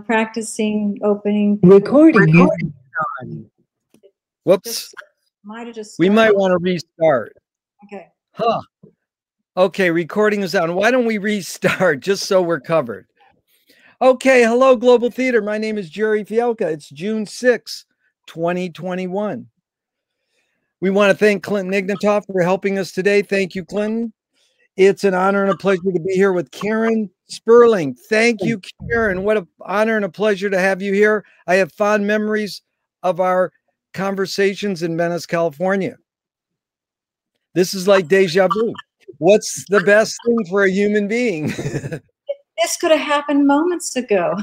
practicing opening. Recording. Whoops. Might have just we started. might want to restart. Okay. Huh. Okay, recording is on. Why don't we restart just so we're covered? Okay, hello, Global Theater. My name is Gerry Fialka. It's June 6, 2021. We want to thank Clinton Ignatoff for helping us today. Thank you, Clinton. It's an honor and a pleasure to be here with Karen Sperling. Thank you, Karen. What an honor and a pleasure to have you here. I have fond memories of our conversations in Venice, California. This is like deja vu. What's the best thing for a human being? This could have happened moments ago.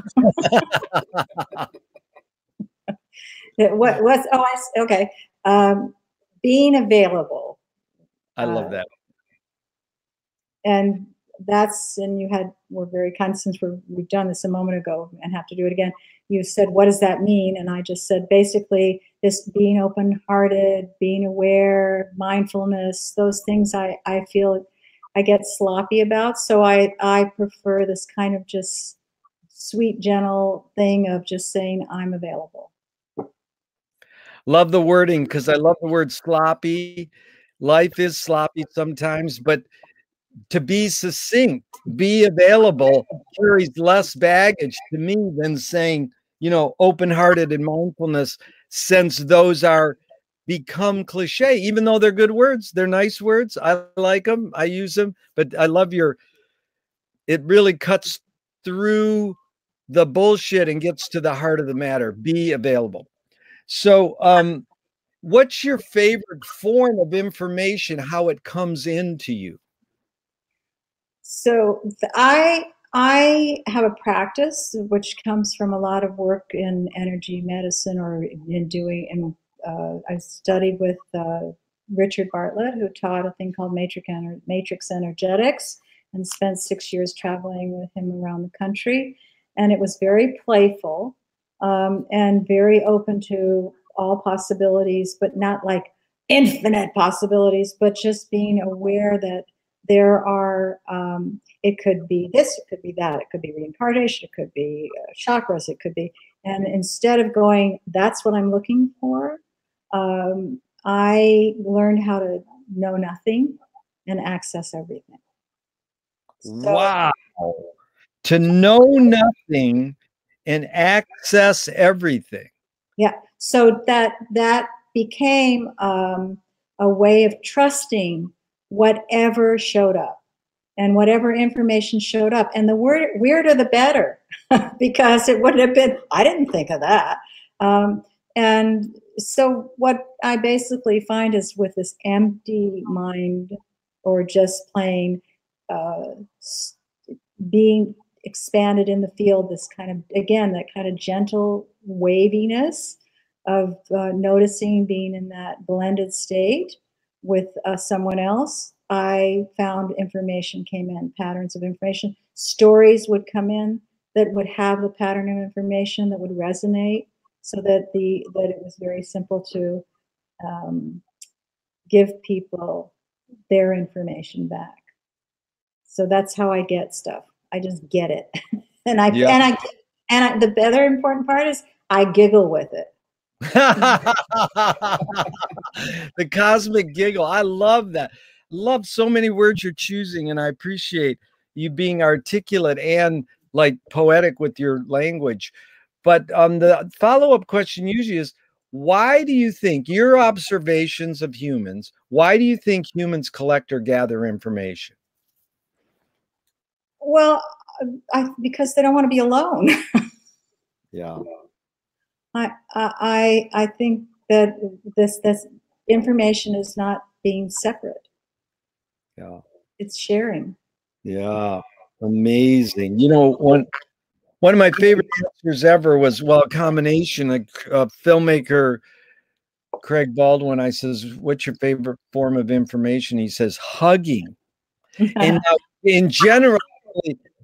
Okay. Being available. I love that. And we're very kind, since we've done this a moment ago and have to do it again. You said, what does that mean? And I just said, basically, this being open-hearted, being aware, mindfulness, those things I feel I get sloppy about. So I prefer this kind of just sweet, gentle thing of just saying, I'm available. Love the wording, because I love the word sloppy. Life is sloppy sometimes, but to be succinct, be available, carries less baggage to me than saying, open-hearted and mindfulness, since those are become cliche, even though they're good words. They're nice words. I like them. I use them, but I love it really cuts through the bullshit and gets to the heart of the matter. Be available. So, what's your favorite form of information, how it comes into you? So I have a practice which comes from a lot of work in energy medicine I studied with Richard Bartlett, who taught a thing called matrix energetics, and spent 6 years traveling with him around the country. And it was very playful and very open to all possibilities, but not like infinite possibilities, but just being aware that there are, it could be this, it could be that, it could be reincarnation, it could be chakras, it could be, and instead of going, that's what I'm looking for, I learned how to know nothing and access everything. Wow. To know nothing and access everything. Yeah. So that became a way of trusting whatever showed up and whatever information showed up. And the weirder the better, because it wouldn't have been, I didn't think of that. And so what I basically find is, with this empty mind, or just plain being expanded in the field, this kind of, again, that kind of gentle waviness of noticing, being in that blended state with someone else, I found information came in, patterns of information. Stories would come in that would have the pattern of information that would resonate, so that it was very simple to give people their information back. So that's how I get stuff. I just get it, and the better important part is I giggle with it. The cosmic giggle. I love that. Love so many words you're choosing, and I appreciate you being articulate and like poetic with your language. But the follow-up question usually is, why do you think, your observations of humans, why do you think humans collect or gather information? Well, because they don't want to be alone. Yeah. I think that this information is not being separate. Yeah. It's sharing. Yeah. Amazing. One of my favorite answers ever was, a combination of filmmaker Craig Baldwin. I says, what's your favorite form of information? He says, hugging. And in general,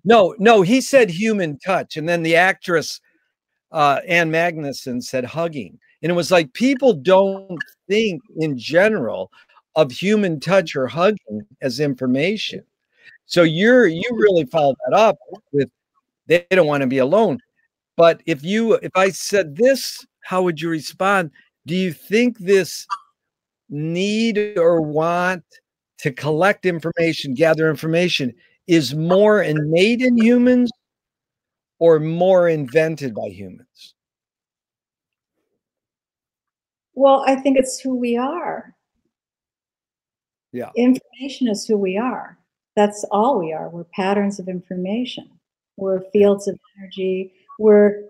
no, he said human touch. And then the actress, Ann Magnuson, said hugging. And it was like, people don't think in general of human touch or hugging as information. So you really followed that up with, they don't want to be alone. But if I said this, how would you respond? Do you think this need or want to collect information, gather information, is more innate in humans or more invented by humans? Well, I think it's who we are. Yeah. Information is who we are. That's all we are. We're patterns of information. We're Yeah. fields of energy. We're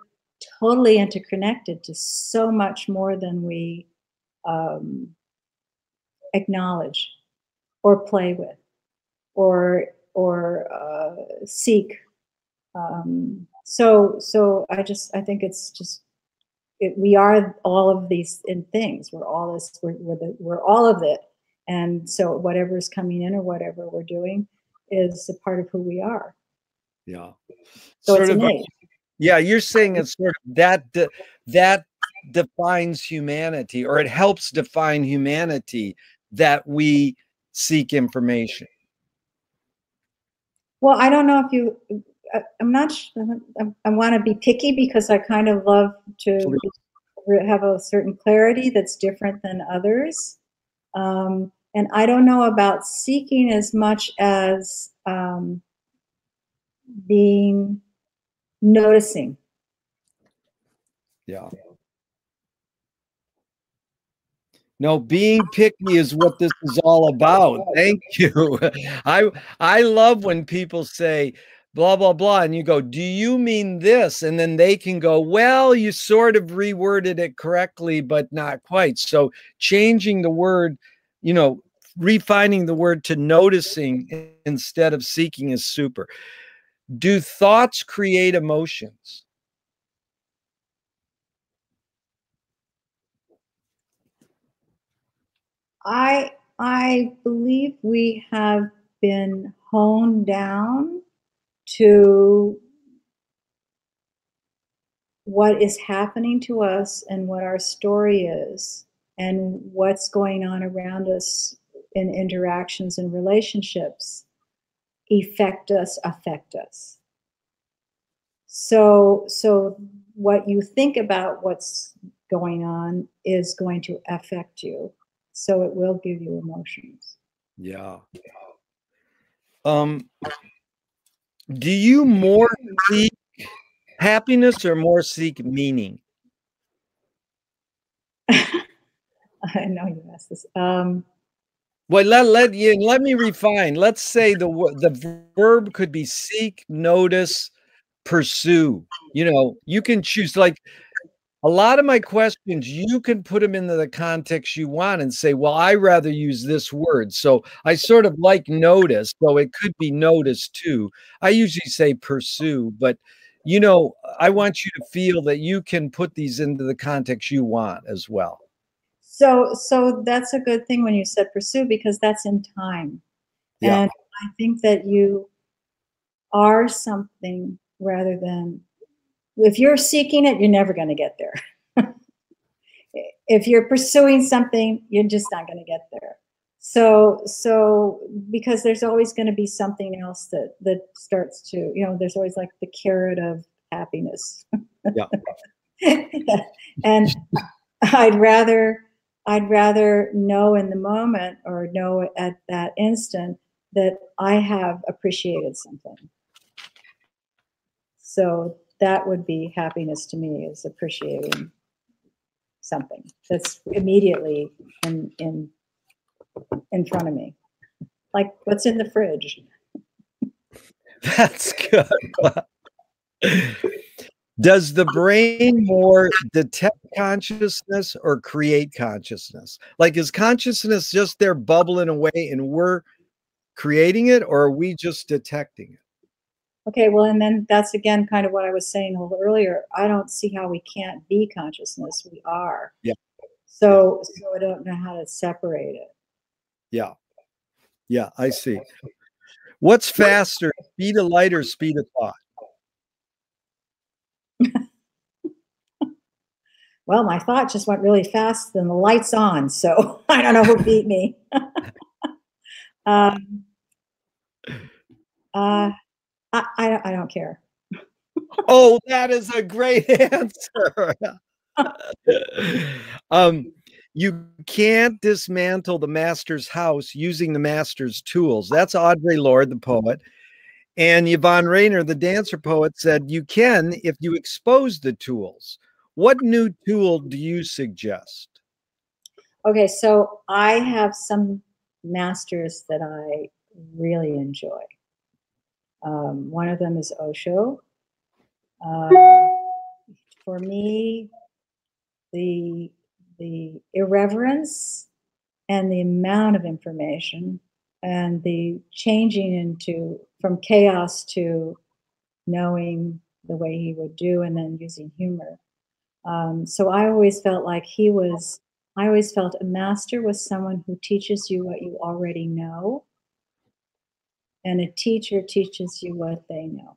totally interconnected to so much more than we acknowledge or play with or seek. So I think it's just we are all of these in things. We're all this. We're all of it. And so whatever's coming in or whatever we're doing is a part of who we are. Yeah. So Sort it's of. innate. Yeah, you're saying it's sort of that defines humanity, or it helps define humanity, that we seek information. Well, I don't know if you. I'm not. I want to be picky because I kind of love to have a certain clarity that's different than others. And I don't know about seeking as much as being noticing. Yeah. No, being picky is what this is all about. Thank you. I love when people say blah blah blah and you go, "Do you mean this?" And then they can go, "Well, you sort of reworded it correctly, but not quite." So changing the word, refining the word to noticing instead of seeking is super. Do thoughts create emotions? I believe we have been honed down to what is happening to us and what our story is and what's going on around us in interactions and relationships affect us. So what you think about what's going on is going to affect you. So it will give you emotions. Yeah. Do you more seek happiness or more seek meaning? I know you asked this. Well, let me refine. Let's say the verb could be seek, notice, pursue. You can choose. Like a lot of my questions, you can put them into the context you want and say, well, I rather use this word. So I sort of like notice, so it could be notice too. I usually say pursue, but I want you to feel that you can put these into the context you want as well. So that's a good thing when you said pursue, because that's in time. Yeah. And I think that you are something rather than, if you're seeking it, you're never going to get there. If you're pursuing something, you're just not going to get there. So because there's always going to be something else that starts to, there's always like the carrot of happiness. Yeah. And I'd rather know in the moment, or know at that instant, that I have appreciated something. So that would be happiness to me, is appreciating something that's immediately in front of me, like what's in the fridge. That's good. Does the brain more detect consciousness or create consciousness? Like, is consciousness just there bubbling away and we're creating it, or are we just detecting it? Okay, well, and then that's again kind of what I was saying a little earlier. I don't see how we can't be consciousness. We are. Yeah. So I don't know how to separate it. Yeah. Yeah, I see. What's faster, speed of light or speed of thought? Well, my thought just went really fast, and the light's on, so I don't know who beat me. I don't care. Oh, that is a great answer. um, you can't dismantle the master's house using the master's tools. That's Audre Lorde, the poet. And Yvonne Rainer, the dancer poet, said you can if you expose the tools. What new tool do you suggest? Okay, so I have some masters that I really enjoy. One of them is Osho. Um, for me, the irreverence and the amount of information and the changing into from chaos to knowing the way he would do and then using humor. So I always felt like I always felt a master was someone who teaches you what you already know, and a teacher teaches you what they know.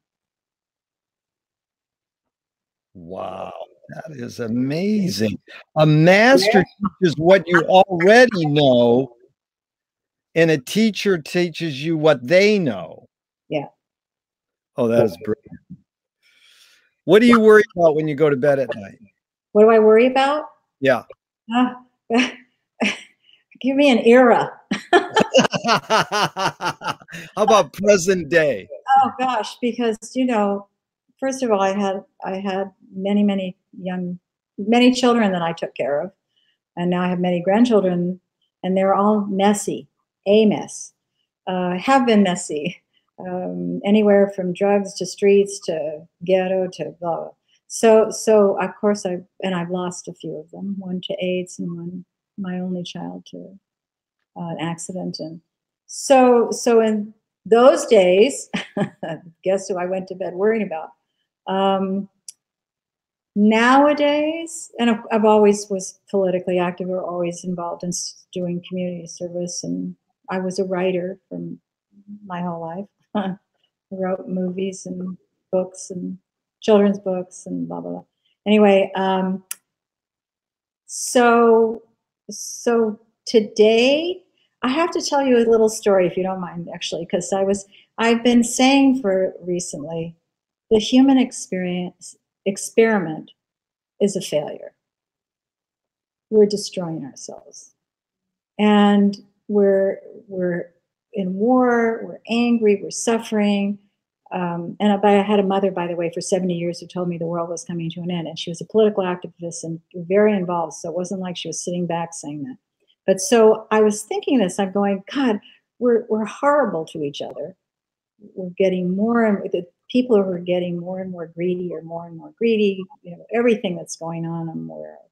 Wow, that is amazing. A master teaches what you already know, and a teacher teaches you what they know. Yeah. Oh, that is brilliant. What do you worry about when you go to bed at night? What do I worry about? Yeah. Give me an era. How about present day? Oh gosh, because first of all, I had many children that I took care of, and now I have many grandchildren, and they're all messy, a mess, have been messy, anywhere from drugs to streets to ghetto to blah, blah. So of course I've lost a few of them, one to AIDS and one, my only child, to an accident, and so in those days, guess who I went to bed worrying about? Nowadays, and I've always was politically active or always involved in doing community service, and I was a writer from my whole life. I wrote movies and books and children's books and blah blah blah. Anyway, so today I have to tell you a little story, if you don't mind, actually, because I've been saying for recently, the human experiment is a failure. We're destroying ourselves, and we're in war. We're angry. We're suffering. I had a mother, by the way, for 70 years who told me the world was coming to an end, and she was a political activist and very involved. So it wasn't like she was sitting back saying that. But so I was thinking this. I'm going, God, we're horrible to each other. We're getting more, and the people who are getting more and more greedy are more and more greedy. Everything that's going on, I'm aware of.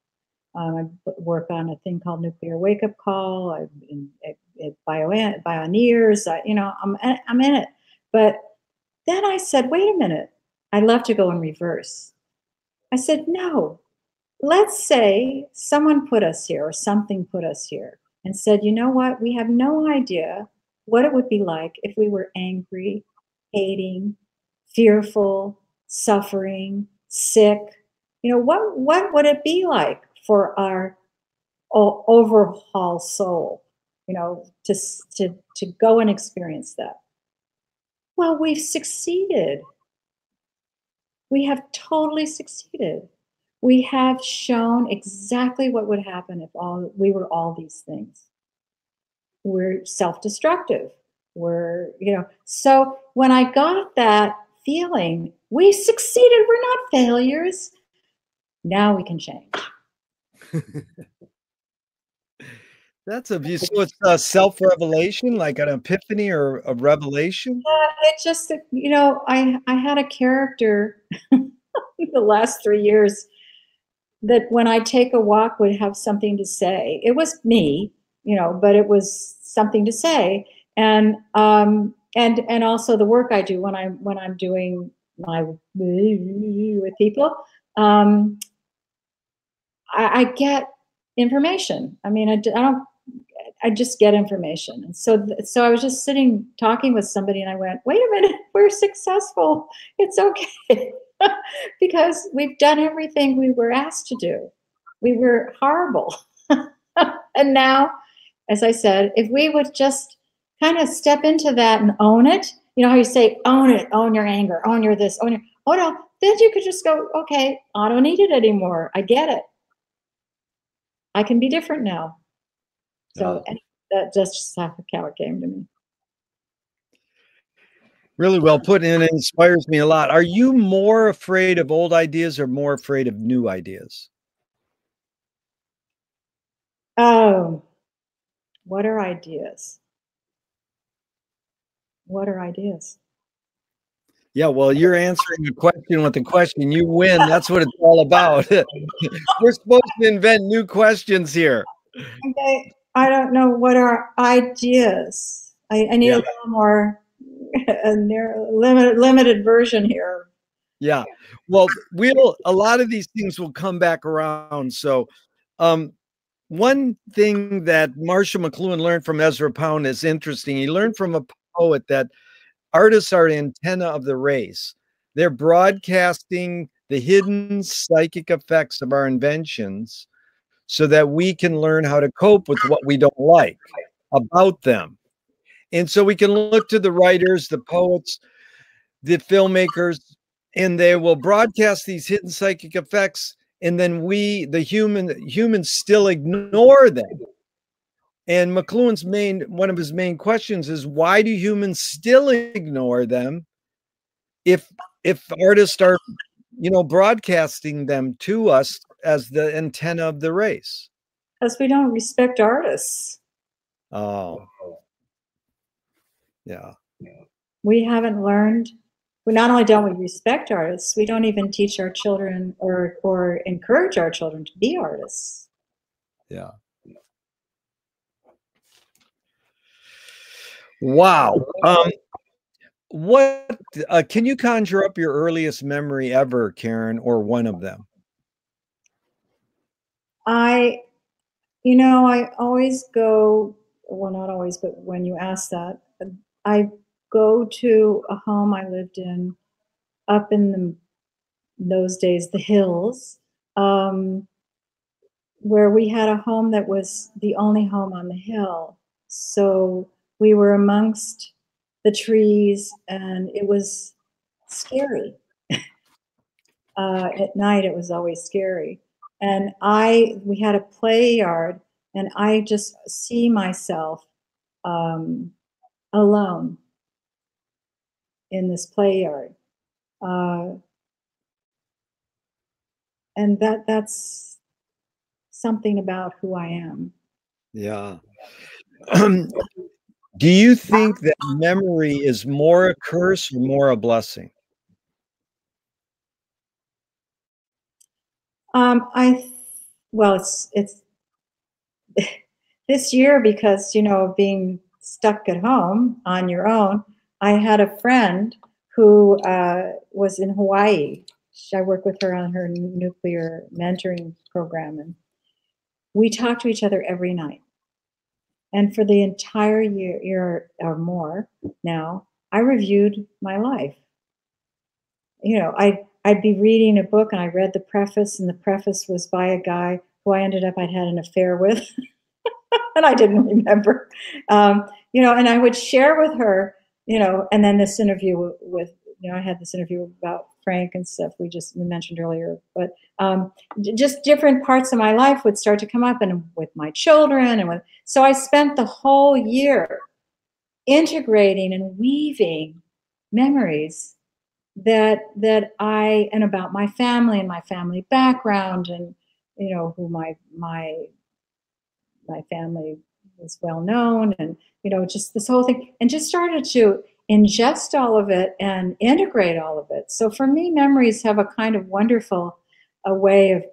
I work on a thing called Nuclear Wake Up Call. I'm in Bioneers. I'm in it. But then I said, wait a minute. I'd love to go in reverse. I said, no. Let's say someone put us here or something put us here and said, you know what? We have no idea what it would be like if we were angry, hating, fearful, suffering, sick. What would it be like for our overhaul soul, to go and experience that? Well, we've succeeded. We have totally succeeded. We have shown exactly what would happen if we were all these things. We're self-destructive. So when I got that feeling, we succeeded. We're not failures. Now we can change. That's a view. So it's a self-revelation, like an epiphany or a revelation? It's just that, I had a character the last 3 years that when I take a walk would have something to say. It was me, but it was something to say. And also the work I do when I'm doing my with people, I get information. I mean, I just get information. And so I was just talking with somebody, and I went, wait a minute, we're successful. It's okay. Because we've done everything we were asked to do. We were horrible. And now, as I said, if we would just kind of step into that and own it, how you say, own it, own your anger, own your this, oh no, then you could just go, okay, I don't need it anymore. I get it. I can be different now. So that's just how it came to me. Really well put, and it inspires me a lot. Are you more afraid of old ideas or more afraid of new ideas? Oh, what are ideas? What are ideas? Yeah, well, you're answering a question with a question. You win. That's what it's all about. We're supposed to invent new questions here. Okay, I don't know what are ideas. I need a little more a limited version here. Yeah. Well, a lot of these things will come back around. So, one thing that Marshall McLuhan learned from Ezra Pound is interesting. He learned from a poet that artists are the antenna of the race. They're broadcasting the hidden psychic effects of our inventions so that we can learn how to cope with what we don't like about them. And so we can look to the writers, the poets, the filmmakers, and they will broadcast these hidden psychic effects. And then we, the humans still ignore them. And McLuhan's one of his main questions is, why do humans still ignore them if artists are, broadcasting them to us as the antenna of the race? Because we don't respect artists. Oh, yeah. We haven't learned. Not only don't we respect artists, we don't even teach our children or encourage our children to be artists. Yeah. Wow. What can you conjure up your earliest memory ever, Karen, or one of them? I always go, well, not always, but when you ask that, I go to a home I lived in up in those days, the hills, where we had a home that was the only home on the hill. So we were amongst the trees, and it was scary. At night, it was always scary. And we had a play yard, and I just see myself alone in this play yard. And that's something about who I am. Yeah. Do you think that memory is more a curse or more a blessing? Well, it's this year, because being stuck at home on your own. I had a friend who was in Hawaii. I work with her on her nuclear mentoring program, and we talk to each other every night. And for the entire year or more now, I reviewed my life. I'd be reading a book, and I read the preface, and the preface was by a guy who I'd had an affair with, and I didn't remember. And I would share with her, and then this interview with, I had this interview about Frank and stuff we mentioned earlier, but just different parts of my life would start to come up, and with my children, so I spent the whole year integrating and weaving memories and about my family and my family background, and who my family was well known, and just this whole thing, and just started to ingest all of it and integrate all of it. So for me, memories have a kind of wonderful way of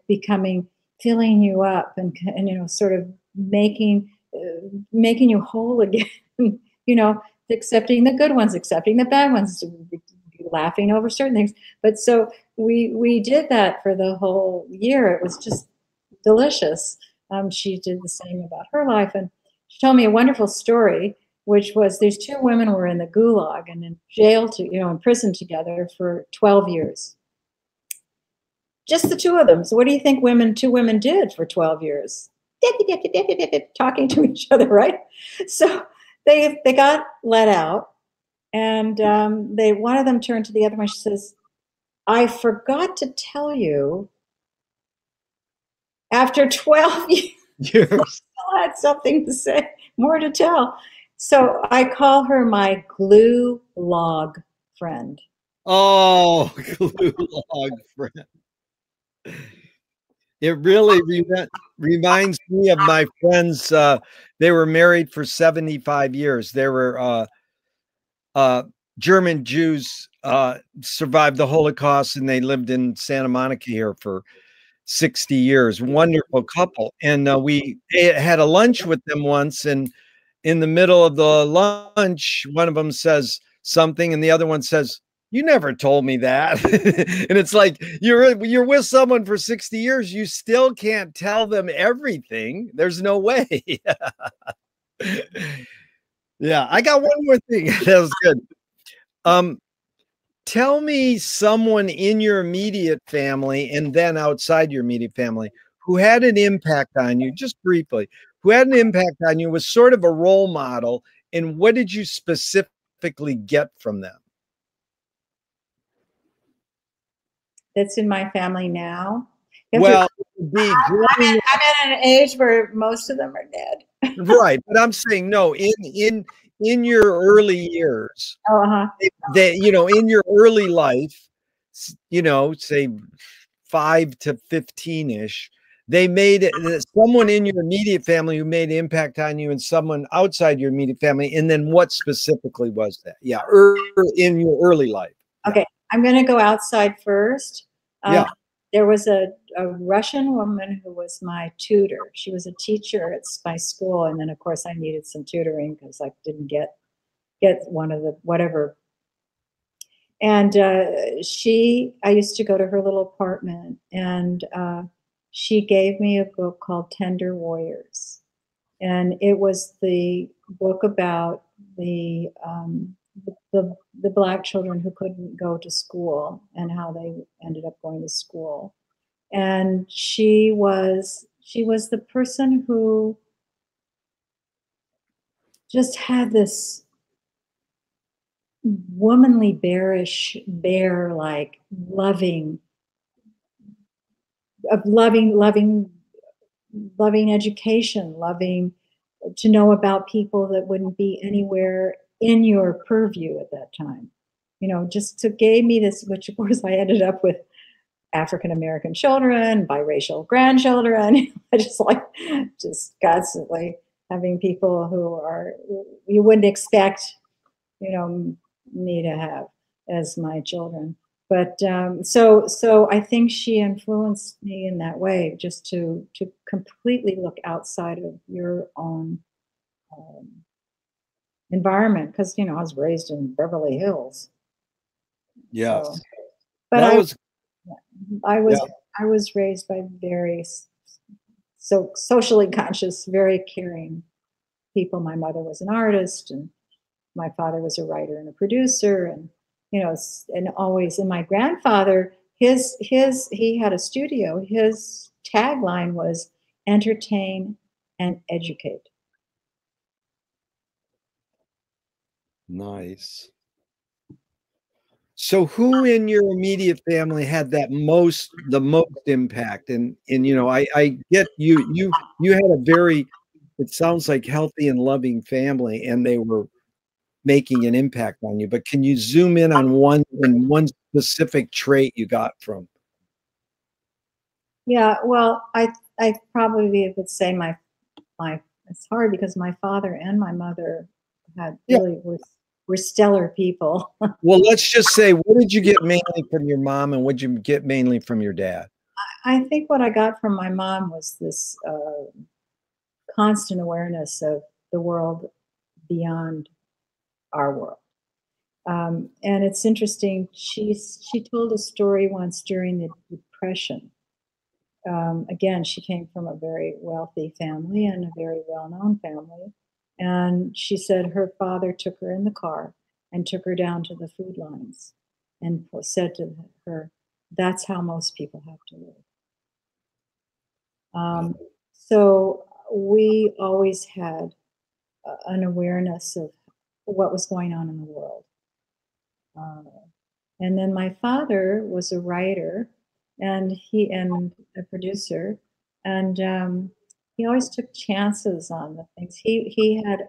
filling you up, and sort of making you whole again. Accepting the good ones, accepting the bad ones, laughing over certain things. But so we did that for the whole year. It was just delicious. She did the same about her life, and she told me a wonderful story, which was these two women were in the gulag and in jail in prison together for 12 years. Just the two of them. So what do you think two women did for 12 years? Talking to each other, right? So they got let out, and one of them turned to the other one. She says, I forgot to tell you, after 12 years, Years. I had something to say, more to tell. So I call her my glue log friend. Oh, glue log friend. It really reminds me of my friends. They were married for 75 years. They were uh, German Jews, survived the Holocaust, and they lived in Santa Monica here for 60 years. Wonderful couple. And we had a lunch with them once, and in the middle of the lunch, one of them says something, and the other one says, "You never told me that." And it's like you're with someone for 60 years, you still can't tell them everything. There's no way. Yeah, I got one more thing. That was good. Um, Tell me someone in your immediate family and then outside your immediate family who had an impact on you, just briefly, who had an impact on you, was sort of a role model, and what did you specifically get from them? That's in my family now. You have to, Well, it would be growing I'm at an age where most of them are dead. right, but I'm saying no, in your early years, Oh, uh-huh. they, in your early life, say 5 to 15-ish, they made it, someone in your immediate family who made an impact on you and someone outside your immediate family. And then what specifically was that? Yeah, in your early life. Yeah. Okay, I'm going to go outside first. Yeah. There was a Russian woman who was my tutor. She was a teacher at my school, and then of course I needed some tutoring because I didn't get one of the whatever. And I used to go to her little apartment, and she gave me a book called Tender Warriors, and it was the book about the black children who couldn't go to school and how they ended up going to school. And she was the person who just had this womanly bearish bear like loving of loving education, loving to know about people that wouldn't be anywhere in your purview at that time. Just to gave me this, which of course I ended up with African American children, biracial grandchildren. I just constantly having people who are you wouldn't expect, me to have as my children. But so I think she influenced me in that way, just to completely look outside of your own um, environment, because I was raised in Beverly Hills. So, Yes. but That I was, I yeah. was I was raised by very so socially conscious, very caring people. My mother was an artist, and my father was a writer and a producer, and and always. And my grandfather, he had a studio. His tagline was entertain and educate. Nice. So who in your immediate family had the most impact? And I get you had a very, it sounds like, healthy and loving family, and they were making an impact on you. But can you zoom in on one specific trait you got from? Yeah, well, I probably would say my it's hard because my father and my mother had Yeah. really were stellar people. Well, let's just say, what did you get mainly from your mom, and what did you get mainly from your dad? I think what I got from my mom was this constant awareness of the world beyond our world. And it's interesting. She told a story once during the Depression. Again, she came from a very wealthy family and a very well-known family. And she said her father took her in the car and took her down to the food lines and said to her, "That's how most people have to live." Wow. So we always had an awareness of what was going on in the world. Uh, And then my father was a writer, and a producer, and he always took chances on the things. He had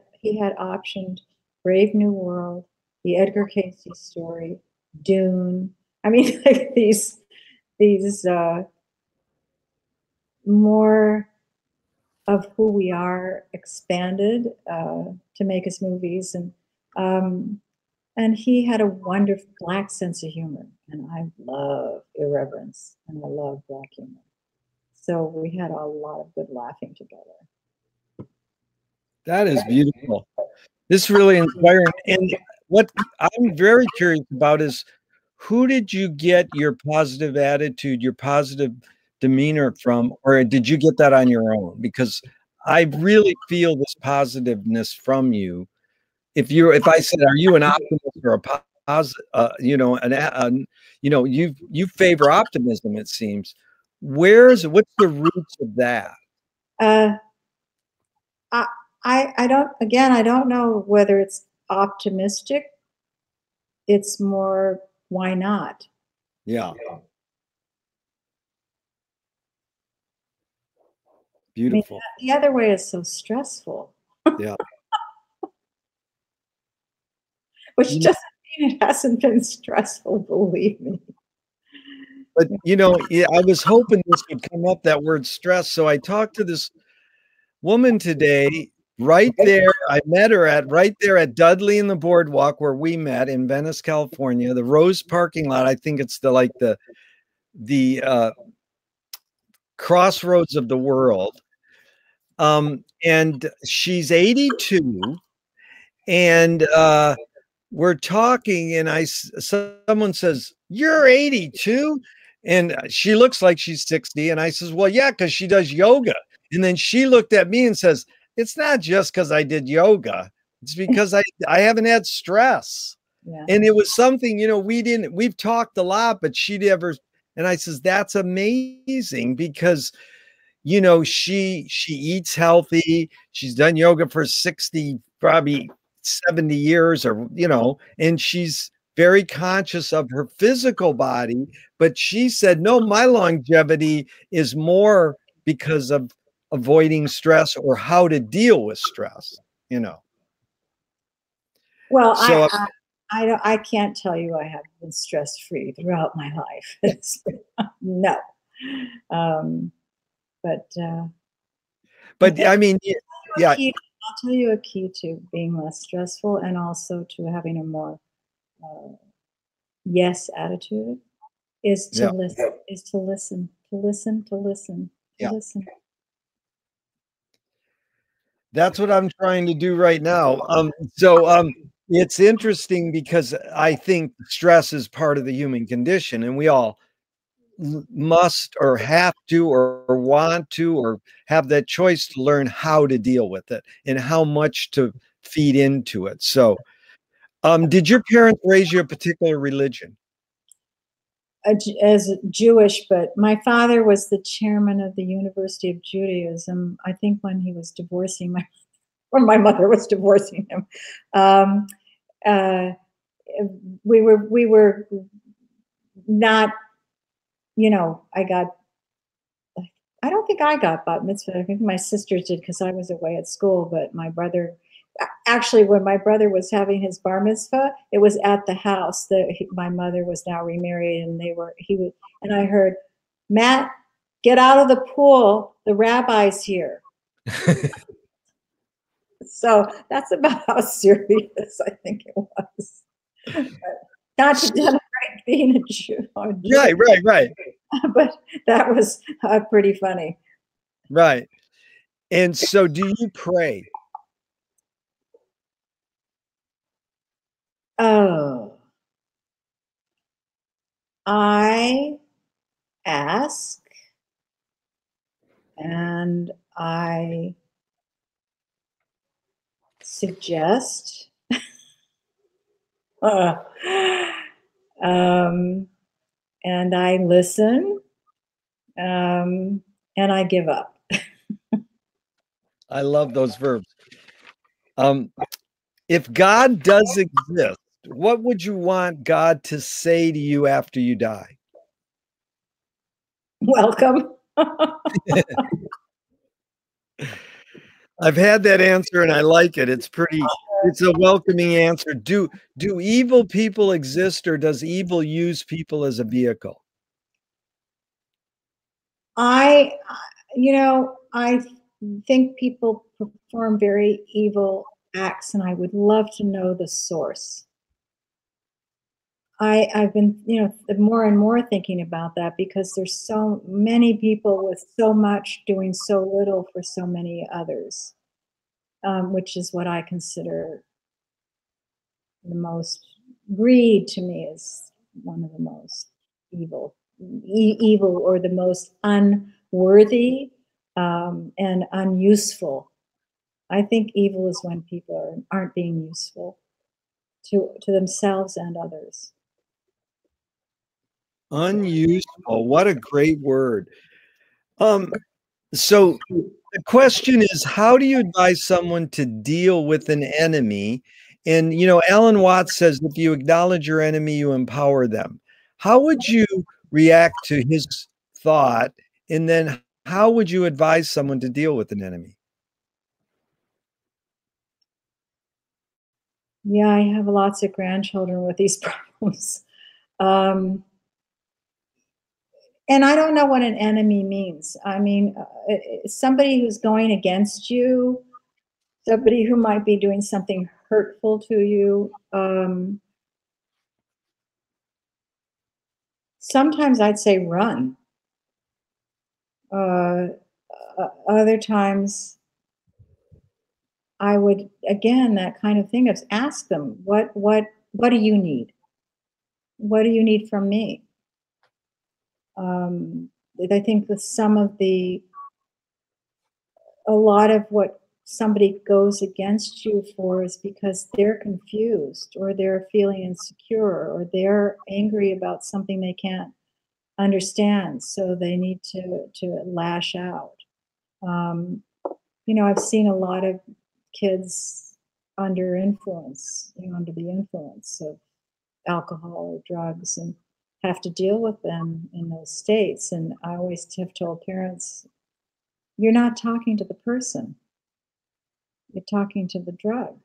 optioned Brave New World, the Edgar Cayce story, Dune. I mean, like these more of who we are expanded to make his movies, and he had a wonderful black sense of humor, and I love irreverence and I love black humor. So we had a lot of good laughing together. That is beautiful. This is really inspiring. And what I'm very curious about is, who did you get your positive attitude, your positive demeanor from, or did you get that on your own? Because I really feel this positiveness from you. If I said, are you an optimist or a positive, you favor optimism, it seems. What's the roots of that? Uh, I don't, again, I don't know whether it's optimistic. It's more, why not? Yeah. I mean, Beautiful. the other way is so stressful, Yeah. which doesn't mean it hasn't been stressful, believe me. But yeah, I was hoping this would come up, that word stress. So I talked to this woman today, right there. I met her right there at Dudley and the Boardwalk, where we met in Venice, California, the Rose parking lot. I think it's the crossroads of the world. And she's 82, and we're talking, and someone says, "You're 82?" And she looks like she's 60. And I says, "Well, yeah, because she does yoga." And then she looked at me and says, "It's not just because I did yoga. It's because I haven't had stress." Yeah. And it was something, we've talked a lot, but she never, and I says, "That's amazing, because she eats healthy. She's done yoga for 60, probably 70 years, and she's very conscious of her physical body. But she said, no, my longevity is more because of avoiding stress, or how to deal with stress. Well, So I can't tell you I have been stress free throughout my life. No. But I mean, yeah. I'll tell you a key to being less stressful, and also to having a more yes attitude, is to Yeah. listen, to Yeah. listen. That's what I'm trying to do right now. So it's interesting, because I think stress is part of the human condition, and we all must, or have to, or want to, or have that choice to learn how to deal with it and how much to feed into it. So, did your parents raise you a particular religion? As Jewish, but my father was the chairman of the University of Judaism. I think when he was divorcing when my mother was divorcing him, um, uh, we were not. I don't think I got bat mitzvah. I think my sisters did, because I was away at school. But my brother, actually, when my brother was having his bar mitzvah, it was at the house that my mother was now remarried, and and I heard, "Matt, get out of the pool. The rabbi's here." So that's about how serious I think it was. Not to denigrate being a Jew, Right. but that was pretty funny. Right. And so, do you pray? Oh, I ask, and I suggest, uh, and I listen, and I give up. I love those verbs. If God does exist, what would you want God to say to you after you die? Welcome. I've had that answer and I like it. It's a welcoming answer. Do evil people exist, or does evil use people as a vehicle? I, I think people perform very evil acts, and I would love to know the source. I've been, more and more thinking about that, because there's so many people with so much doing so little for so many others, which is what I consider the most. Greed to me is one of the most evil, evil, or the most unworthy, and unuseful. I think evil is when people aren't being useful to themselves and others. Unuseful. What a great word. So the question is, how do you advise someone to deal with an enemy? And, Alan Watts says, if you acknowledge your enemy, you empower them. How would you react to his thought? And then how would you advise someone to deal with an enemy? Yeah, I have lots of grandchildren with these problems. And I don't know what an enemy means. I mean, somebody who's going against you, somebody who might be doing something hurtful to you. Sometimes I'd say run. Other times I would, again, that kind of thing of ask them, what do you need? What do you need from me? I think with a lot of what somebody goes against you for is because they're confused, or they're feeling insecure, or they're angry about something they can't understand, so they need to lash out. I've seen a lot of kids under influence, under the influence of alcohol or drugs, and have to deal with them in those states. And I always have told parents, you're not talking to the person, you're talking to the drug.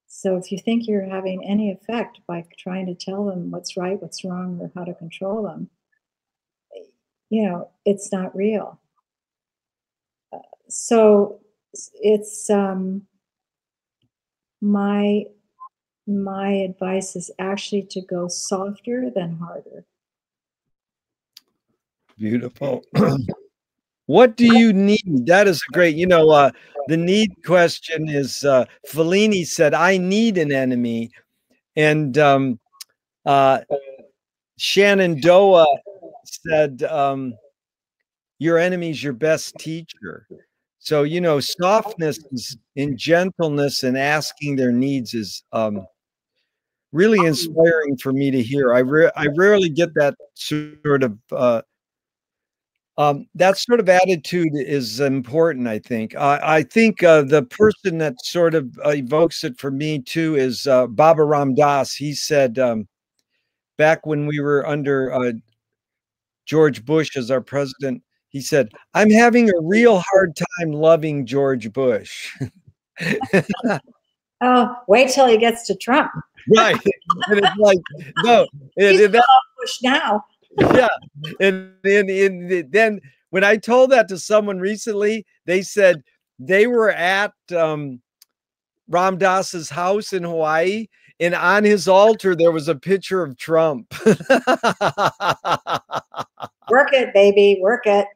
So if you think you're having any effect by trying to tell them what's right, what's wrong, or how to control them, it's not real. So it's my advice is actually to go softer than harder. Beautiful. What do you need? That is great. The need question is, Fellini said, I need an enemy. And Shenandoah said, your enemy's your best teacher. So, softness and gentleness and asking their needs is really inspiring for me to hear. I rarely get that sort of attitude is important, I think. I think the person that sort of evokes it for me too is Baba Ram Das. He said, back when we were under George Bush as our president, he said, I'm having a real hard time loving George Bush. Oh, wait till he gets to Trump. Right. And it's like, no. He's Bush now. Yeah. And then when I told that to someone recently, they said they were at Ram Dass's house in Hawaii, and on his altar there was a picture of Trump. Work it, baby, work it.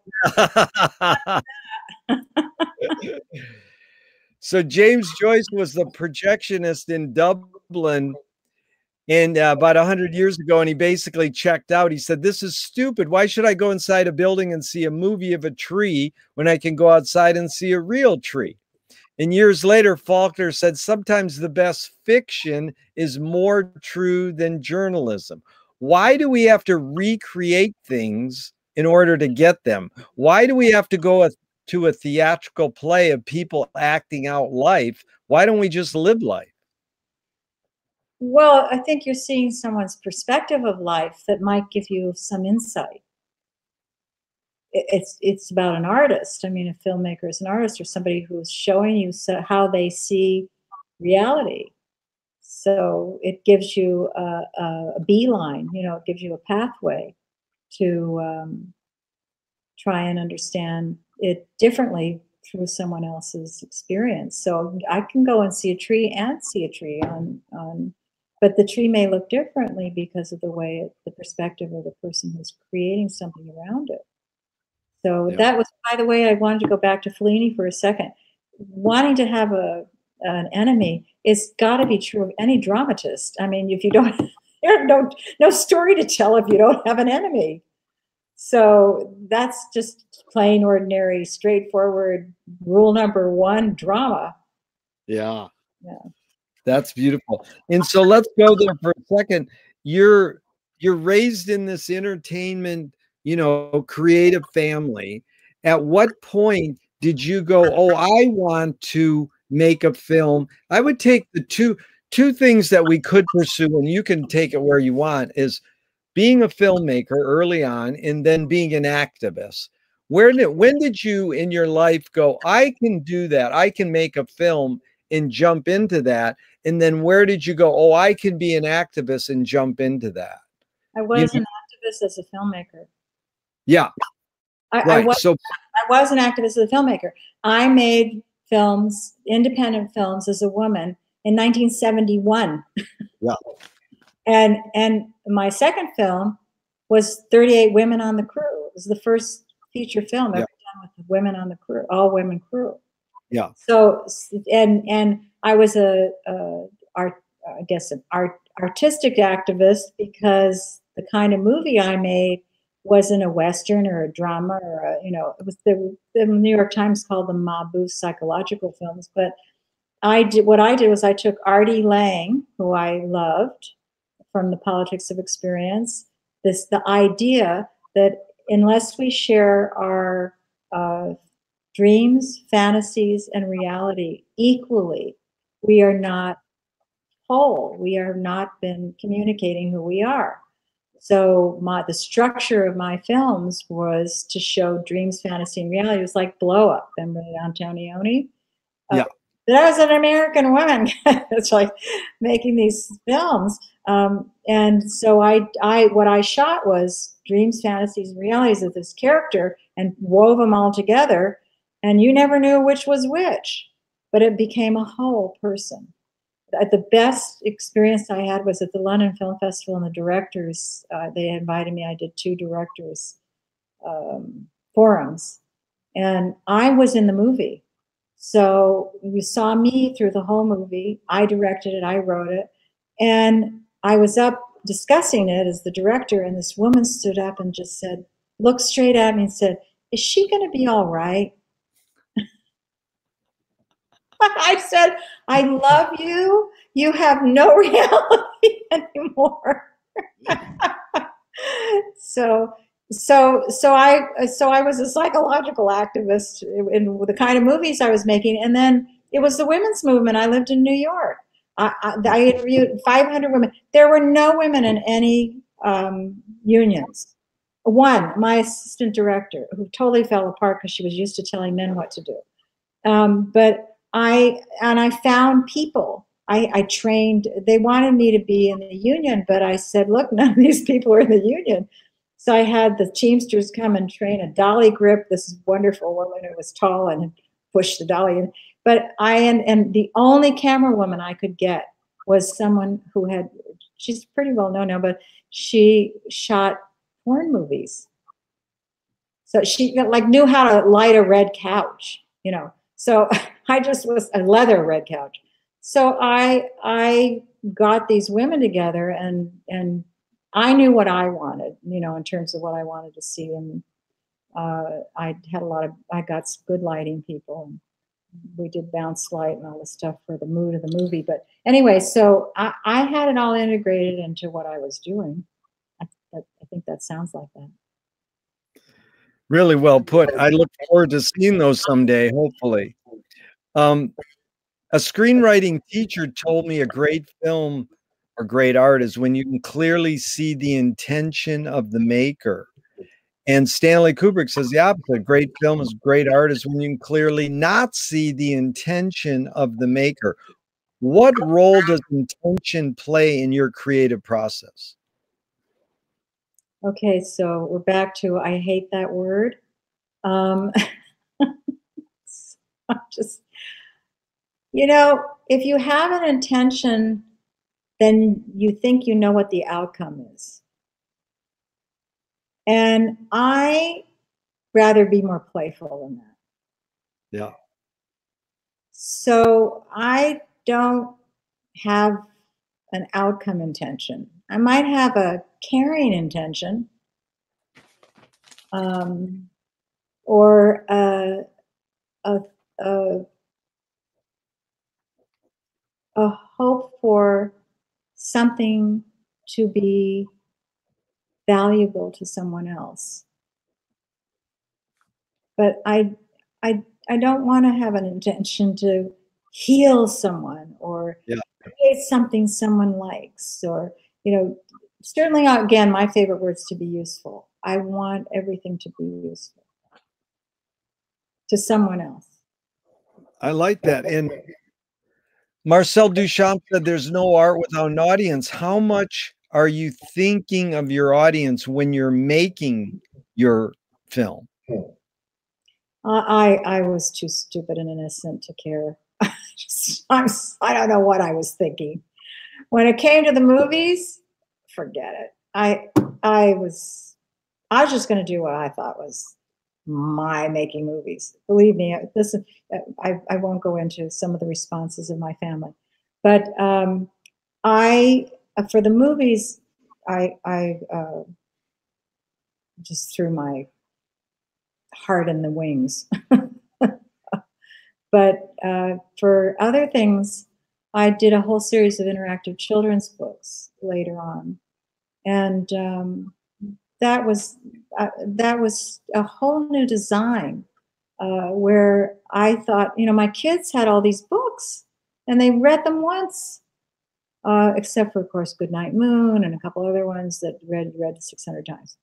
So James Joyce was the projectionist in Dublin, and about 100 years ago, and he basically checked out. He said, this is stupid. Why should I go inside a building and see a movie of a tree when I can go outside and see a real tree? And years later, Faulkner said, sometimes the best fiction is more true than journalism. Why do we have to recreate things in order to get them? Why do we have to go to a theatrical play of people acting out life? Why don't we just live life? Well, I think you're seeing someone's perspective of life that might give you some insight. It's about an artist. I mean, a filmmaker is an artist, or somebody who's showing you how they see reality. So it gives you a beeline, you know, it gives you a pathway to try and understand it differently through someone else's experience. So I can go and see a tree and see a tree but the tree may look differently because of the way the perspective of the person who's creating something around it. So that was, by the way, I wanted to go back to Fellini for a second. Wanting to have an enemy is got to be true of any dramatist. I mean, if you don't, there's no story to tell if you don't have an enemy. So that's just plain ordinary, straightforward rule number one, drama. Yeah. Yeah. That's beautiful. And so let's go there for a second. You're raised in this entertainment, you know, creative family. At what point did you go, oh, I want to make a film? I would take the two things that we could pursue, and you can take it where you want, is being a filmmaker early on and then being an activist. When did you in your life go, I can do that, I can make a film and jump into that? And then where did you go, oh, I can be an activist and jump into that? I was an activist as a filmmaker. Yeah. I was an activist as a filmmaker. I made films, independent films, as a woman in 1971. Yeah. And my second film was 38 Women on the Crew. It was the first feature film ever done with women on the crew, all women crew. Yeah. So and I was an artistic activist because the kind of movie I made wasn't a Western or a drama or it was the New York Times called them mob booth psychological films. But what I did was I took Artie Lang, who I loved from The Politics of Experience, the idea that unless we share our dreams, fantasies, and reality equally, we are not whole. We have not been communicating who we are. So the structure of my films was to show dreams, fantasy, and reality. It was like Blow Up. Remember Antonioni? Yeah. But I was an American woman. It's like making these films. And so what I shot was dreams, fantasies, and realities of this character and wove them all together. And you never knew which was which, but it became a whole person. The best experience I had was at the London Film Festival, and the directors, they invited me. I did 2 directors forums, and I was in the movie. So you saw me through the whole movie. I directed it, I wrote it, and I was up discussing it as the director, and this woman stood up and just said, looked straight at me and said, is she going to be all right? I said, I love you. You have no reality anymore. So I was a psychological activist in the kind of movies I was making. And then it was the women's movement. I lived in New York. I interviewed 500 women. There were no women in any unions. One, my assistant director, who totally fell apart because she was used to telling men what to do. But I found people. I trained. They wanted me to be in the union, but I said, look, none of these people are in the union. So I had the Teamsters come and train a dolly grip. This wonderful woman who was tall and pushed the dolly in. But and the only camera woman I could get was someone who she's pretty well known now, but she shot porn movies. So she knew how to light a red couch, So I just was a leather red couch. So I got these women together, and I knew what I wanted, in terms of what I wanted to see. And I got some good lighting people, and we did bounce light and all the stuff for the mood of the movie. But anyway, so I had it all integrated into what I was doing. I think that sounds like that. Really well put. I look forward to seeing those someday, hopefully. A screenwriting teacher told me a great film or great art is when you can clearly see the intention of the maker. And Stanley Kubrick says the opposite. Great film is great art is when you can clearly not see the intention of the maker. What role does intention play in your creative process? Okay, so we're back to I hate that word. I'm just, if you have an intention, then you think you know what the outcome is. And I rather be more playful than that. Yeah. So I don't have an outcome intention. I might have a caring intention, or a, a, a hope for something to be valuable to someone else. But I don't want to have an intention to heal someone or create something someone likes, or, certainly, again, my favorite word's to be useful. I want everything to be useful to someone else. I like that. And Marcel Duchamp said there's no art without an audience. How much are you thinking of your audience when you're making your film? I was too stupid and innocent to care. I don't know what I was thinking. When it came to the movies, forget it. I was just going to do what I thought was my making movies. Believe me, listen, I won't go into some of the responses of my family, but for the movies, I just threw my heart in the wings. But for other things, I did a whole series of interactive children's books later on, and that was a whole new design, where I thought, my kids had all these books and they read them once, except for, of course, Goodnight Moon and a couple other ones that read 600 times.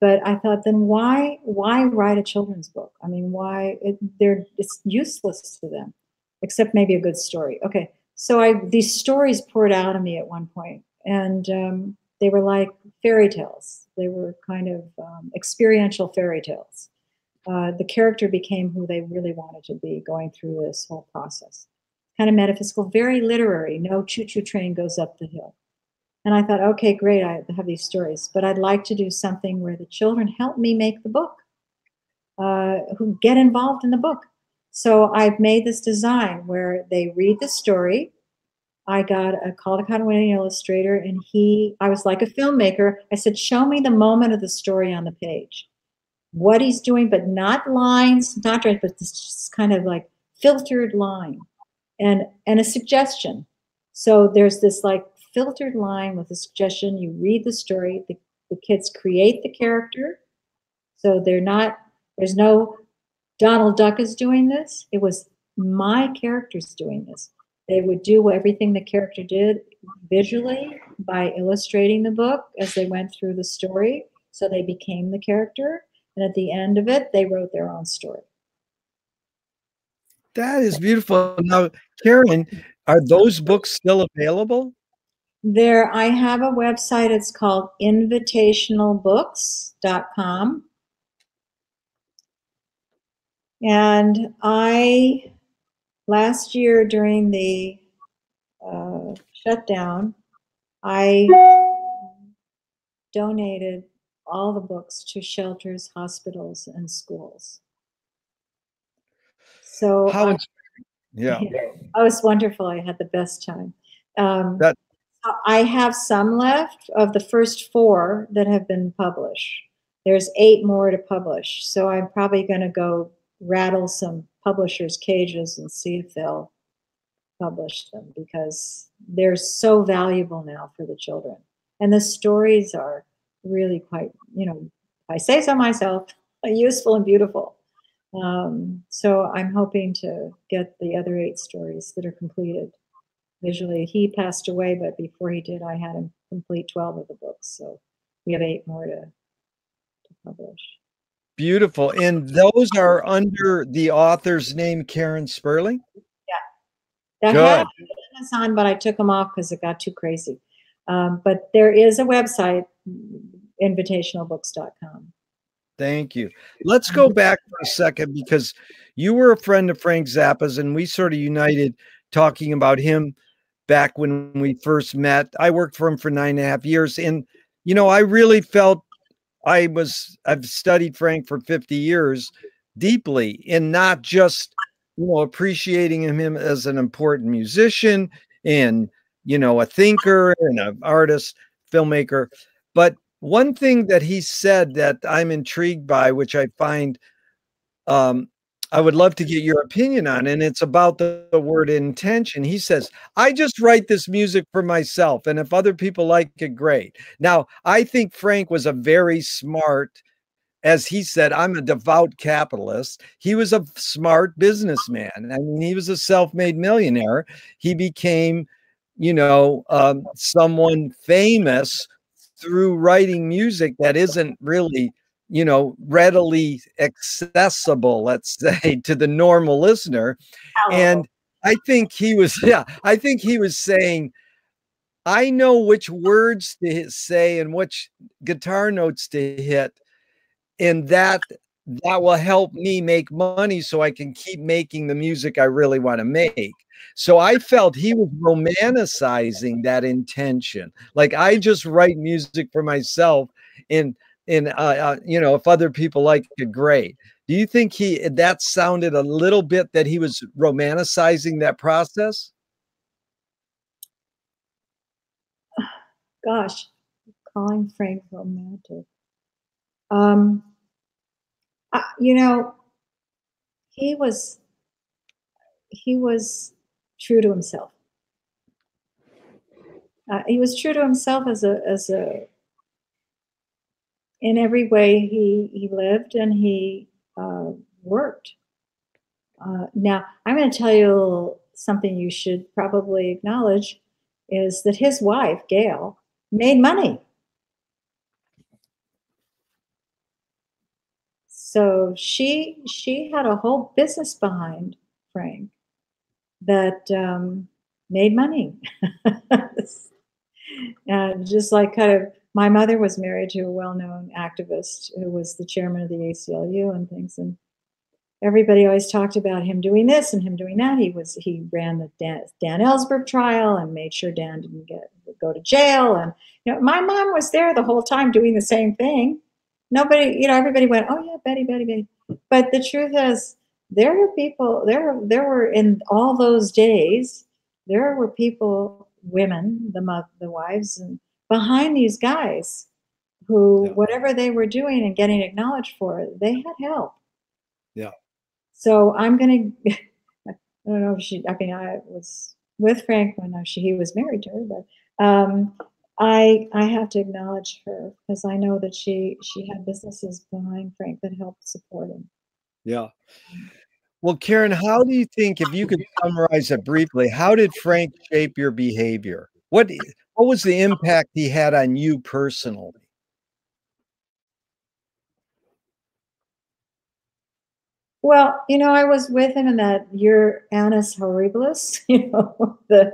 But I thought, then why write a children's book? I mean, why? It's useless to them, except maybe a good story. Okay, so these stories poured out of me at one point, and they were like fairy tales. They were kind of experiential fairy tales. The character became who they really wanted to be going through this whole process. Kind of metaphysical, very literary. No choo-choo train goes up the hill. And I thought, okay, great, I have these stories, but I'd like to do something where the children help me make the book, who get involved in the book. So I've made this design where they read the story. I called a continuity illustrator, and I was like a filmmaker. I said, show me the moment of the story on the page. What he's doing, but not lines, not direct, but this kind of like filtered line and a suggestion. So there's this like filtered line with a suggestion. You read the story, the kids create the character. So there's no Donald Duck is doing this. It was my characters doing this. They would do everything the character did visually by illustrating the book as they went through the story. So they became the character. And at the end of it, they wrote their own story. That is beautiful. Now, Karen, are those books still available? I have a website. It's called invitationalbooks.com. And last year during the shutdown, I donated all the books to shelters, hospitals, and schools. So it was wonderful. I had the best time. I have some left of the first 4 that have been published. There's 8 more to publish. So I'm probably going to go rattle some publishers' cages and see if they'll publish them, because they're so valuable now for the children. And the stories are really quite, I say so myself, useful and beautiful. So I'm hoping to get the other 8 stories that are completed visually. He passed away, but before he did, I had him complete 12 of the books. So we have 8 more to publish. Beautiful. And those are under the author's name, Karen Sperling? Yeah. That had Good. Amazon, but I took them off because it got too crazy. But there is a website, invitationalbooks.com. Thank you. Let's go back for a second because you were a friend of Frank Zappa's and we sort of united talking about him back when we first met. I worked for him for 9.5 years. And, you know, I really felt I've studied Frank for 50 years deeply in not just, you know, appreciating him as an important musician and, you know, a thinker and an artist, filmmaker, but one thing that he said that I'm intrigued by, which I find um, I would love to get your opinion on, and it's about the word intention. He says, I just write this music for myself, and if other people like it, great. Now, I think Frank was a very smart, as he said, I'm a devout capitalist. He was a smart businessman. I mean, he was a self-made millionaire. He became, you know, someone famous through writing music that isn't really, you know, readily accessible, let's say, to the normal listener. Hello. And I think he was, yeah, I think he was saying, I know which words to say and which guitar notes to hit, and that will help me make money so I can keep making the music I really want to make. So I felt he was romanticizing that intention. Like I just write music for myself and you know, if other people like it, great. Do you think that sounded a little bit that he was romanticizing that process? Gosh, calling Frank romantic. Um, you know, he was he was true to himself. He was true to himself as a in every way he lived and he worked. Now, I'm going to tell you something you should probably acknowledge is that his wife, Gail, made money. So she had a whole business behind Frank that made money. Just like kind of my mother was married to a well-known activist who was the chairman of the ACLU and things, and everybody always talked about him doing this and him doing that. He ran the Dan Ellsberg trial and made sure Dan didn't go to jail. And you know, my mom was there the whole time doing the same thing. Nobody, you know, everybody went, "Oh yeah, Betty, Betty, Betty." But the truth is, there were people. There were in all those days. There were people, women, the wives, and behind these guys who, Yeah. whatever they were doing and getting acknowledged for it, they had help. Yeah. So I'm gonna. I don't know if she. I mean, I was with Frank when he was married to her, but I have to acknowledge her because I know that she had businesses behind Frank that helped support him. Yeah. Well, Karen, how do you think, if you could summarize it briefly, how did Frank shape your behavior? What was the impact he had on you personally? Well, you know, I was with him in that year Annus Horribilis, you know, the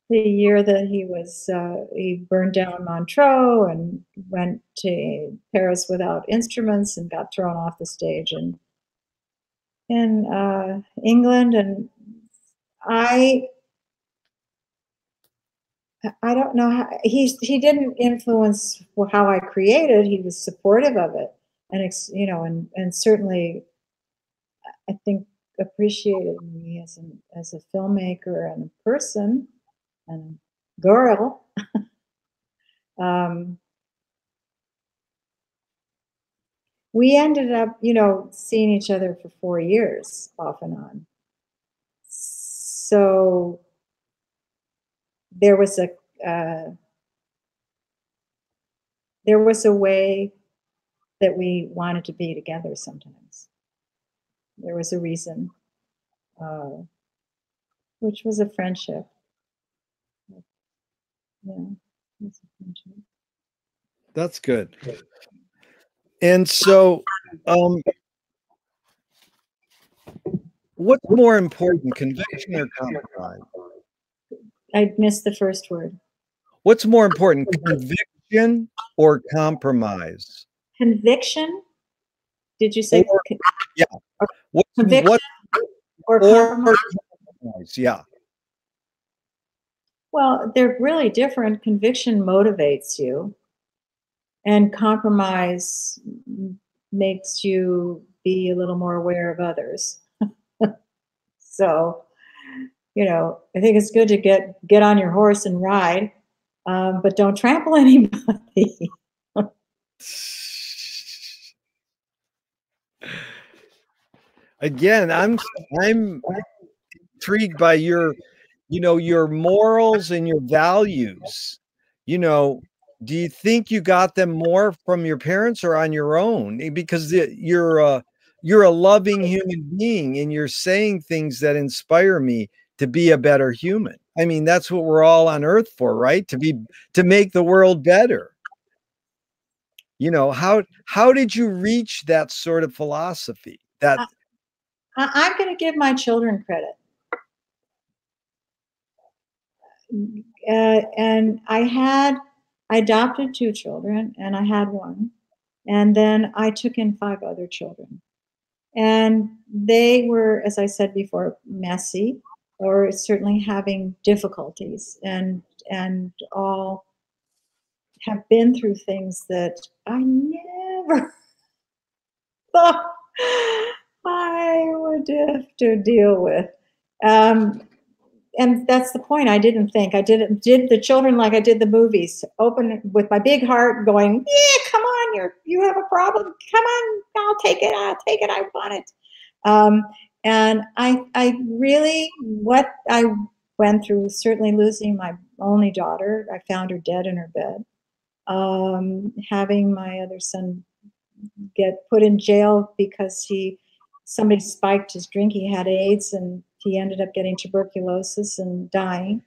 year that he burned down Montreux and went to Paris without instruments and got thrown off the stage in England. And I I don't know how he didn't influence how I created. He was supportive of it, and you know, and certainly I think appreciated me as a filmmaker and a person and a girl. Um, we ended up, you know, seeing each other for 4 years off and on. So there was a uh, there was a way that we wanted to be together. Sometimes there was a reason, uh, which was a friendship. Yeah. That's a friendship. That's good. And so, what's more important, conviction or compromise? I missed the first word. What's more important, conviction or compromise? Conviction? Did you Or say yeah, conviction what or or compromise? compromise? Yeah. Well, they're really different. Conviction motivates you, and compromise makes you be a little more aware of others. So, I think it's good to get on your horse and ride, but don't trample anybody. Again, I'm intrigued by your morals and your values. You know, do you think you got them more from your parents or on your own? Because you're a loving human being and you're saying things that inspire me to be a better human. I mean, that's what we're all on earth for, right? To make the world better. How did you reach that sort of philosophy? That I'm going to give my children credit. And I adopted 2 children, and I had one. And then I took in 5 other children. And they were, as I said before, messy, or certainly having difficulties, and all have been through things that I never thought I would have to deal with. Um, and that's the point. I didn't think. I did the children like I did the movies, open with my big heart, going, "Yeah, come on, you have a problem. Come on, I'll take it. I'll take it. I want it." And I really, what I went through, certainly losing my only daughter. I found her dead in her bed. Having my other son get put in jail because somebody spiked his drink. He had AIDS, and he ended up getting tuberculosis and dying.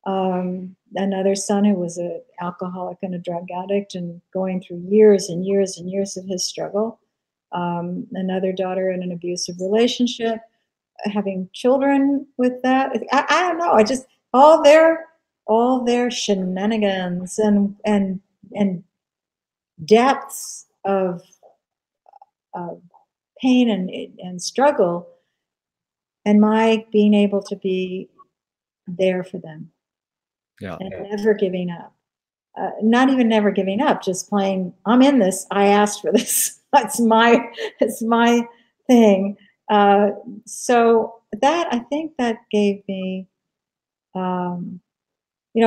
Another son who was an alcoholic and a drug addict, and going through years and years and years of his struggle. Another daughter in an abusive relationship, having children with that. I don't know. I just all their shenanigans and depths of pain and struggle, and my being able to be there for them, yeah. and never giving up. Not even never giving up, just playing, I'm in this. I asked for this. It's my thing. So that, I think that gave me,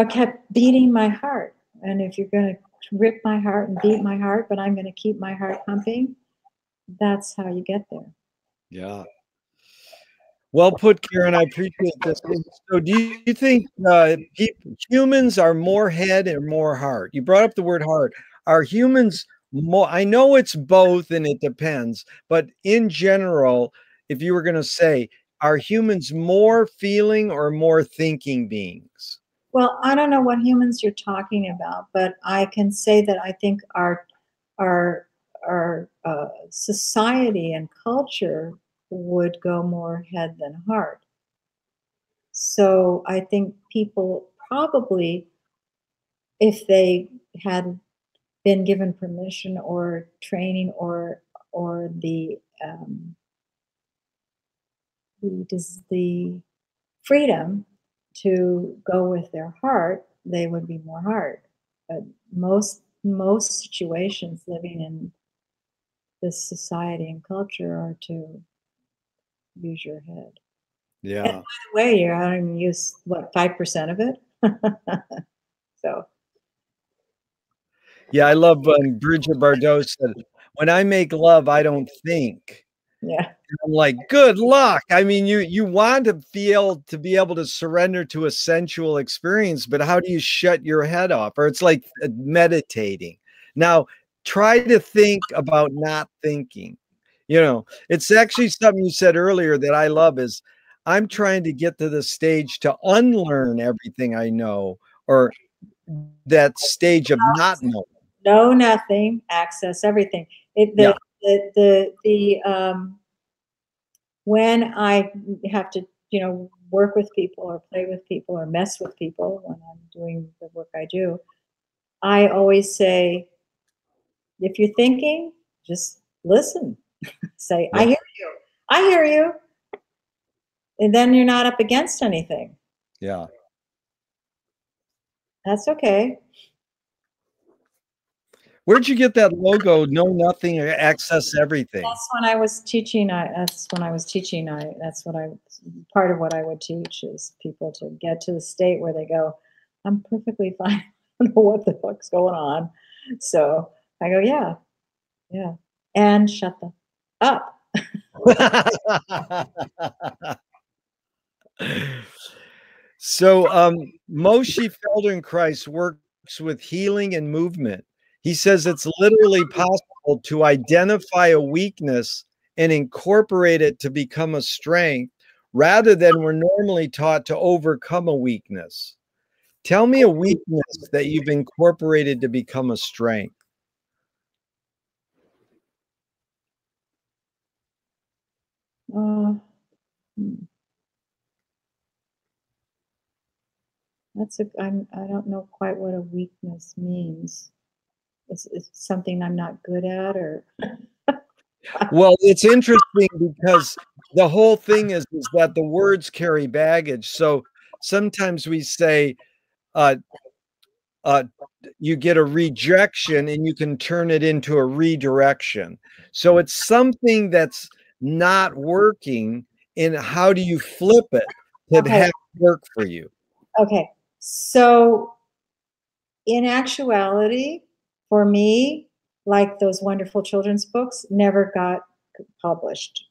kept beating my heart. And if you're going to rip my heart and beat my heart, but I'm going to keep my heart pumping, that's how you get there. Yeah. Well put, Karen. I appreciate this. So, do you think humans are more head or more heart? You brought up the word heart. Are humans more? I know it's both, and it depends. But in general, if you were going to say, are humans more feeling or more thinking beings? Well, I don't know what humans you're talking about, but I can say that I think our society and culture would go more head than heart. So I think people probably, if they had been given permission or training, or the freedom to go with their heart, they would be more heart. But most situations living in this society and culture are to use your head. And Yeah. by the way, you're having to use what, 5% of it? So Yeah, I love when Bridget Bardot said, "When I make love, I don't think." yeah. I'm like, good luck. I mean, you want to feel to be able to surrender to a sensual experience, but how do you shut your head off? Or it's like meditating. Now, try to think about not thinking. It's actually something you said earlier that I love is I'm trying to get to the stage to unlearn everything I know, or that stage of not knowing. Know nothing, access everything. Yeah. When I have to, work with people or play with people or mess with people when I'm doing the work I do, I always say, if you're thinking, just listen. Say, Yeah. I hear you. I hear you. And then you're not up against anything. Yeah. That's okay. Where'd you get that logo? Know nothing, access everything. That's when I was teaching. That's what I, part of what I would teach is people to get to the state where they go, I'm perfectly fine. I don't know what the fuck's going on. So I go, yeah, yeah. And shut the up. So Moshe Feldenkrais works with healing and movement. He says it's literally possible to identify a weakness and incorporate it to become a strength rather than we're normally taught to overcome a weakness. Tell me a weakness that you've incorporated to become a strength. Hmm. I don't know quite what a weakness means. It's something I'm not good at, or Well, it's interesting because the whole thing is that the words carry baggage. So sometimes we say, uh, you get a rejection and you can turn it into a redirection. So it's something that's not working. And how do you flip it to okay. have it work for you? Okay. So in actuality, for me, like those wonderful children's books never got published.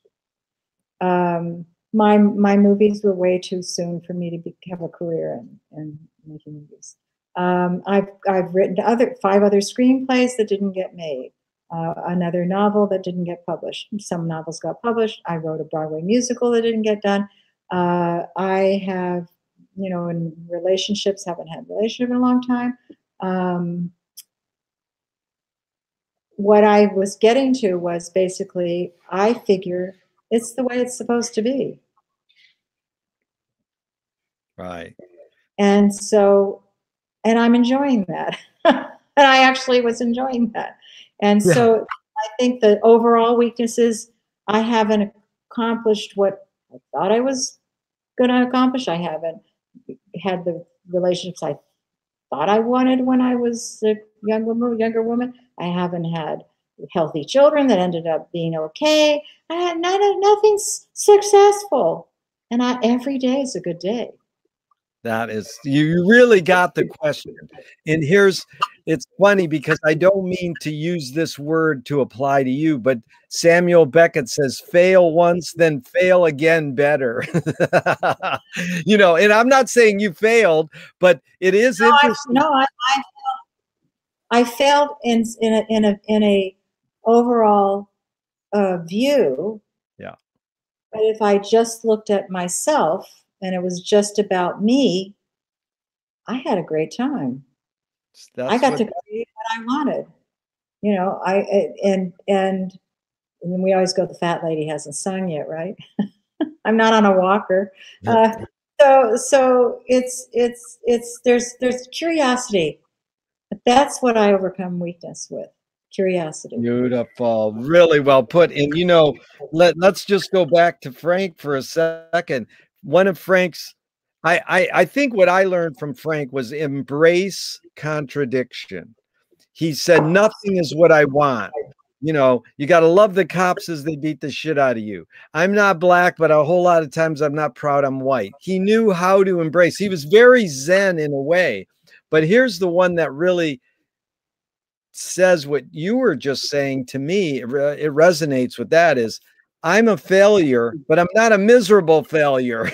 My movies were way too soon for me to have a career in making movies. I've written 5 other screenplays that didn't get made. Another novel that didn't get published. Some novels got published. I wrote a Broadway musical that didn't get done. I have, in relationships, haven't had a relationship in a long time. What I was getting to was basically, I figure it's the way it's supposed to be. Right. And so, and I'm enjoying that. And I actually was enjoying that. And so I think the overall weakness is I haven't accomplished what I thought I was going to accomplish. I haven't had the relationships I thought I wanted when I was a younger woman. I haven't had healthy children that ended up being okay. I had nothing's successful. And every day is a good day. That is, you really got the question. And it's funny because I don't mean to use this word to apply to you, but Samuel Beckett says, fail once, then fail again better. And I'm not saying you failed, but it is interesting. I failed in a overall view. Yeah. But if I just looked at myself and it was just about me, I had a great time. I got to create what I wanted. And we always go, the fat lady hasn't sung yet, right? I'm not on a walker. So there's curiosity. That's what I overcome weakness with. Curiosity. Beautiful. Really well put. And let's just go back to Frank for a second. One of Frank's, I think what I learned from Frank was embrace contradiction. He said, nothing is what I want. You got to love the cops as they beat the shit out of you. I'm not black, but a whole lot of times I'm not proud I'm white. He knew how to embrace. He was very Zen in a way. But here's the one that really says what you were just saying to me. It resonates with that is, I'm a failure, but I'm not a miserable failure.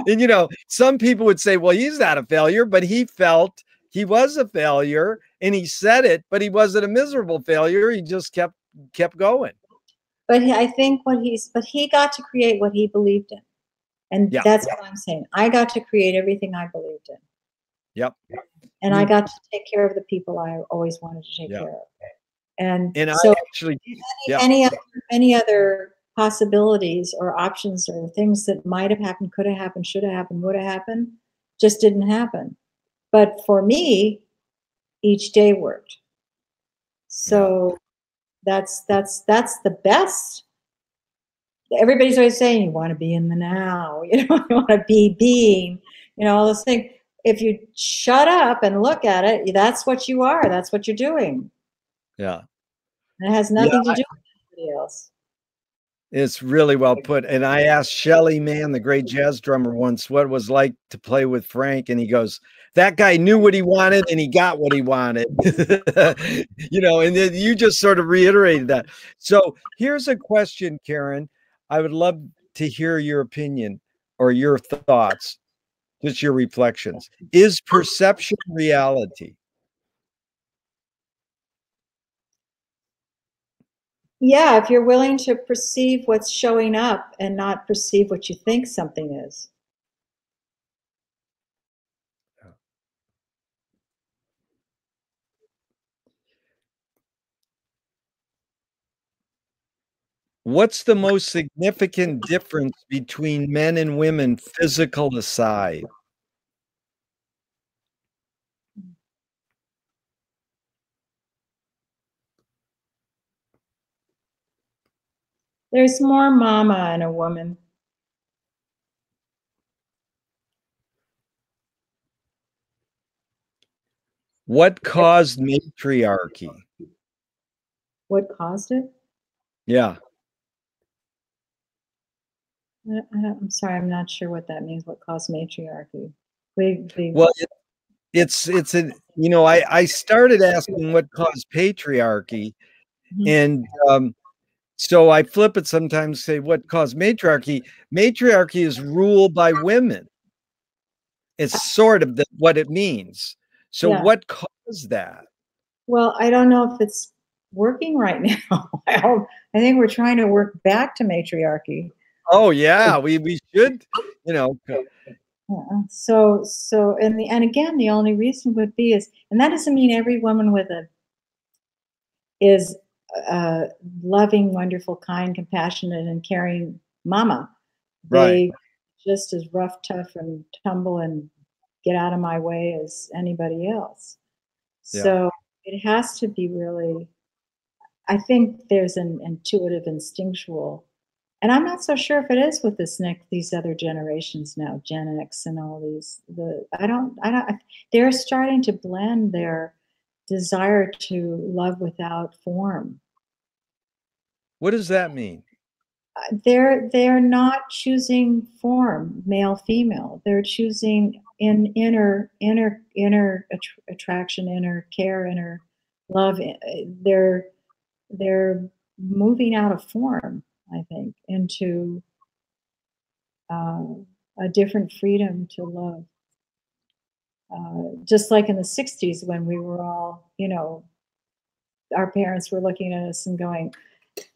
And some people would say, well, he's not a failure, but he felt he was a failure and he said it, but he wasn't a miserable failure. He just kept going. But I think he got to create what he believed in. And that's what I'm saying. I got to create everything I believed in. Yep. And I Me. got to take care of the people I always wanted to take Yeah. care of. And And I so actually, yeah, any other possibilities or options or things that might have happened, could have happened, should have happened, would have happened, just didn't happen. But for me, each day worked. yeah, So that's the best. Everybody's always saying you want to be in the now, you know, you want to be being, you know, all those things. If you shut up and look at it, that's what you are. That's what you're doing. yeah. And it has Yeah, nothing to do with anybody else. it's really well put. And I asked Shelly Manne, the great jazz drummer, once what it was like to play with Frank. And he goes, that guy knew what he wanted and he got what he wanted. You know, and then you just sort of reiterated that. So here's a question, Karen. I would love to hear your opinion or your thoughts, just your reflections. Is perception reality? Yeah, if you're willing to perceive what's showing up and not perceive what you think something is. What's the most significant difference between men and women, physical aside? There's more mama in a woman. What caused matriarchy? What caused it? Yeah. I'm sorry, I'm not sure what that means. What caused matriarchy? We Well, it's a, you know, I started asking what caused patriarchy, Mhm. and so I flip it sometimes, say what caused matriarchy. Matriarchy is rule by women. It's sort of what it means. So Yeah. what caused that? Well, I don't know if it's working right now. I think we're trying to work back to matriarchy. Oh yeah, we should, you know, So and again, the only reason would be is, and that doesn't mean every woman with a is loving, wonderful, kind, compassionate, and caring mama. right. They just as rough, tough, and tumble and get out of my way as anybody else. Yeah. So it has to be really. I think there's an intuitive, instinctual, and I'm not so sure if it is with these other generations now, Gen X and all these. They're starting to blend their desire to love without form. What does that mean? They're not choosing form, male, female. They're choosing in inner attraction, inner care, inner love. They're moving out of form, I think, into uh, a different freedom to love. Just like in the 60s when we were all, you know, our parents were looking at us and going,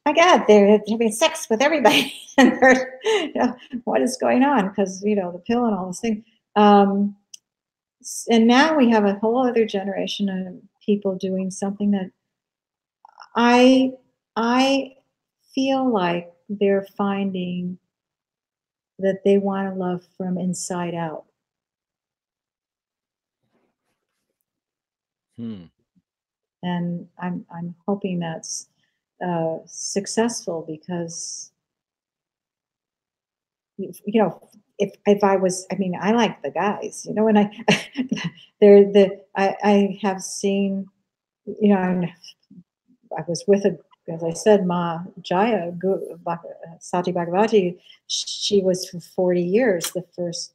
my God, they're having sex with everybody. And you know, what is going on? Because, you know, the pill and all this thing. Um, and now we have a whole other generation of people doing something that I, I feel like they're finding that they want to love from inside out. Hmm. And I'm hoping that's successful because you know if I was, I mean, I like the guys, you know, and I have seen, you know, I was with a, as I said, Ma Jaya Sati Bhagavati. She was for 40 years the first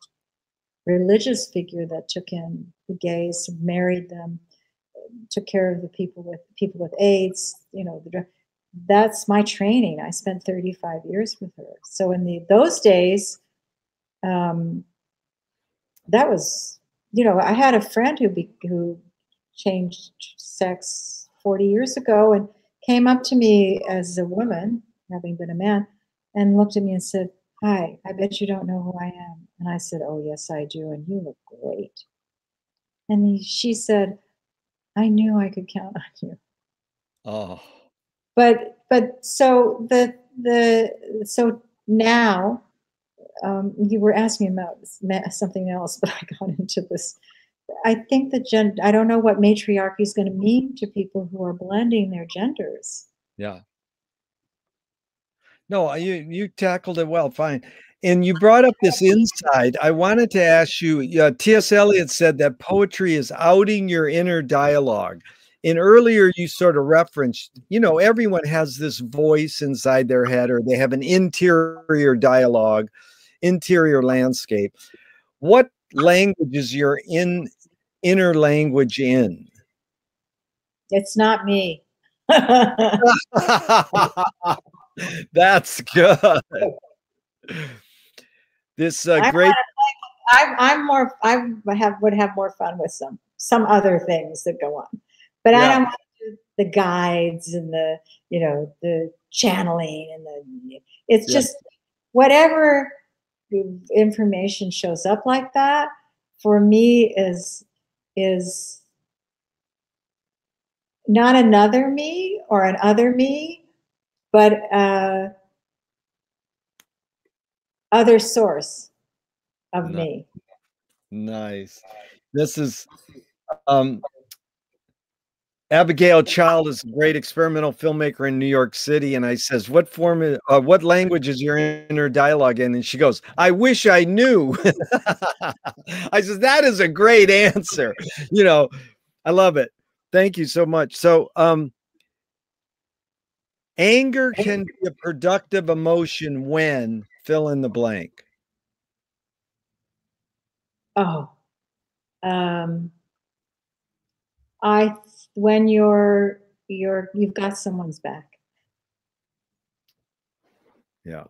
religious figure that took in the gays, married them, took care of the people with AIDS. You know, that's my training. I spent 35 years with her. So in those days, um, that was, you know, I had a friend who changed sex 40 years ago and came up to me as a woman, having been a man, and looked at me and said, "Hi, I bet you don't know who I am." And I said, "Oh, yes, I do, and you look great." she said, I knew I could count on you. Oh, But so so now, you were asking about something else, but I got into this. I think that I don't know what matriarchy is going to mean to people who are blending their genders. yeah. No, you tackled it well, fine. And you brought up this inside. I wanted to ask you, T.S. Eliot said that poetry is outing your inner dialogue. And earlier you sort of referenced, everyone has this voice inside their head, or they have an interior dialogue, interior landscape. What language is your inner language in? It's not me. That's good. This great. I'm more. Would have more fun with some other things that go on, but I Yeah, don't want to do the guides and the channeling and It's yeah, just whatever information shows up like that for me is not another me or an other me, but other source of ni- me. nice. This is um Abigail Child is a great experimental filmmaker in New York City, and I says, what language is your inner dialogue in? And she goes, I wish I knew. I says, that is a great answer. I love it. Thank you so much. So, anger can be a productive emotion when fill in the blank. Oh, um, I when you've got someone's back. Yeah.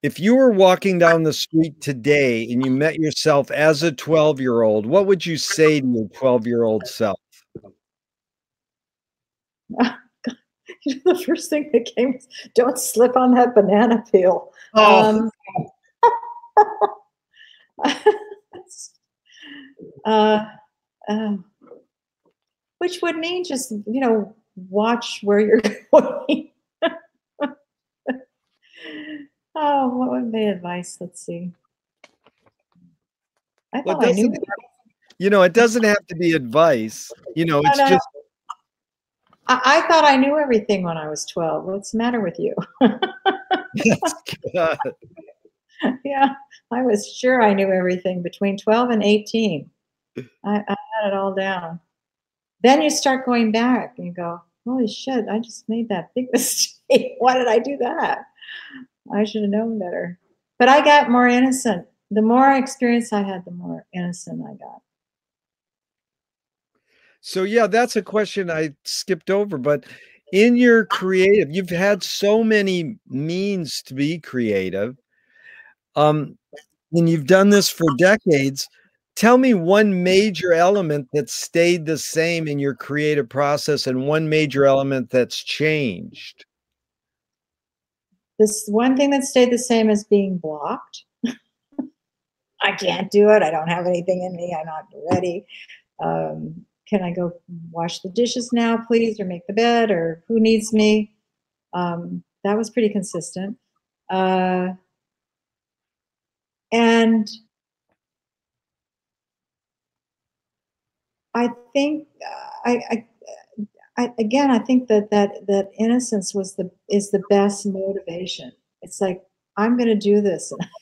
If you were walking down the street today and you met yourself as a 12-year-old, what would you say to your 12-year-old self? The first thing that came was, don't slip on that banana peel. Oh, uh, uh, which would mean just watch where you're going. Oh, what would be advice? Let's see. I well, thought I knew. it doesn't have to be advice. No, It's no, no. just I thought I knew everything when I was 12. What's the matter with you? that's good. Yeah, I was sure I knew everything between 12 and 18. I had it all down. Then you start going back and you go, holy shit, I just made that big mistake. Why did I do that? I should have known better. But I got more innocent. The more experience I had, the more innocent I got. So yeah, that's a question I skipped over, but in your creative, you've had so many means to be creative. Um, and you've done this for decades. Tell me one major element that stayed the same in your creative process and one major element that's changed. This one thing that stayed the same is being blocked. I can't do it. I don't have anything in me. I'm not ready. Can I go wash the dishes now, please, or make the bed, or who needs me? That was pretty consistent. And I think again, I think that innocence is the best motivation. It's like, I'm going to do this, and I have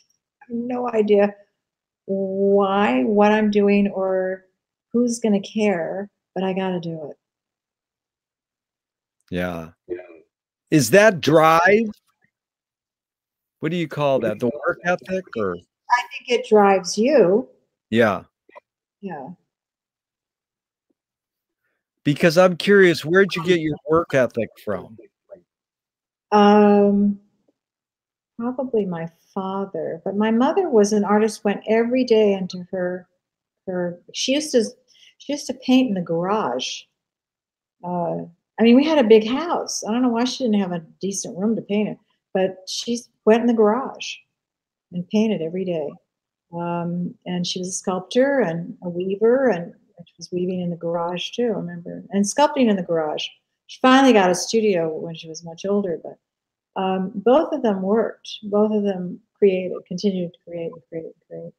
no idea what I'm doing, or who's going to care, but I got to do it. Yeah. Is that drive? What do you call that? The work ethic or? I think it drives you. Yeah. Yeah. Because I'm curious, where'd you get your work ethic from? Um, Probably my father, but my mother was an artist. Went every day into her. She used to paint in the garage. Uh, I mean, we had a big house. I don't know why she didn't have a decent room to paint it, but she went in the garage and painted every day. And she was a sculptor and a weaver, and she was weaving in the garage too, I remember, and sculpting in the garage. She finally got a studio when she was much older, but both of them worked. Both of them continued to create and create and create.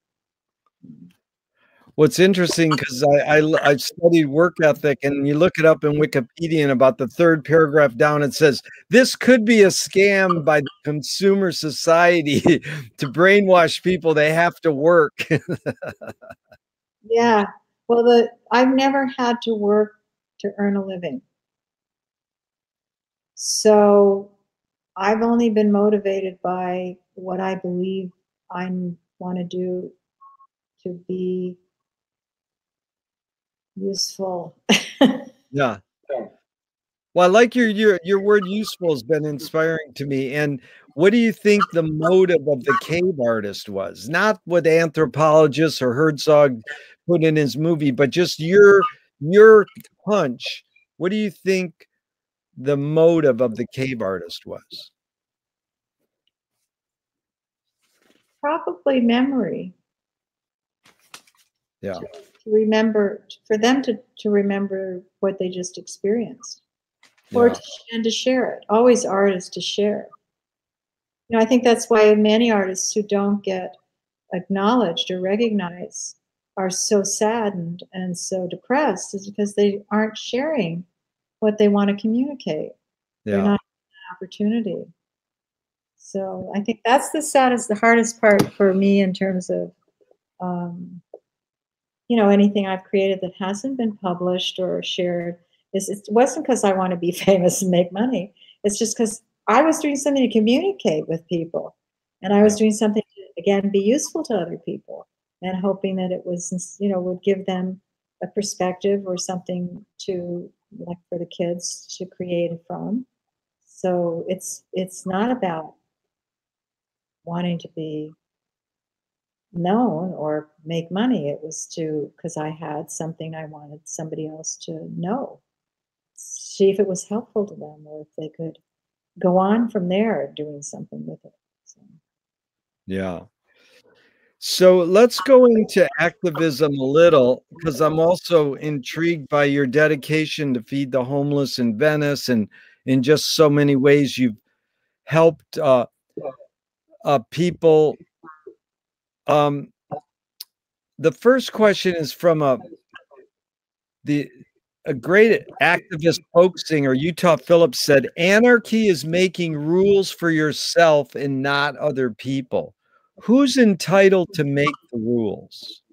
What's interesting, because I've studied work ethic, and you look it up in Wikipedia, and about the third paragraph down, it says, this could be a scam by the consumer society to brainwash people they have to work. Yeah. Well, I've never had to work to earn a living. So I've only been motivated by what I believe I want to do to be useful. Yeah. Well, I like your word useful has been inspiring to me. And what do you think the motive of the cave artist was? Not what anthropologists or Herzog put in his movie, but just your hunch. What do you think the motive of the cave artist was? Probably memory. Yeah. To remember, for them to remember what they just experienced, Yeah. and to share it. Always art is to share. I think that's why many artists who don't get acknowledged or recognized are so saddened and so depressed, is because they aren't sharing what they want to communicate. They're Yeah. not an opportunity. So I think that's the hardest part for me in terms of, anything I've created that hasn't been published or shared. It wasn't because I want to be famous and make money. It's just because I was doing something to communicate with people, and I was doing something to, again, be useful to other people, and hoping that it was, would give them a perspective or something to, like, for the kids to create from. So it's not about wanting to be known or make money. It was because I had something I wanted somebody else to know, see if it was helpful to them, or if they could go on from there doing something with it. So. Yeah. So let's go into activism a little, because I'm also intrigued by your dedication to feed the homeless in Venice, and in just so many ways you've helped people. The first question is from a great activist folk singer, Utah Phillips, said, "Anarchy is making rules for yourself and not other people." Who's entitled to make the rules?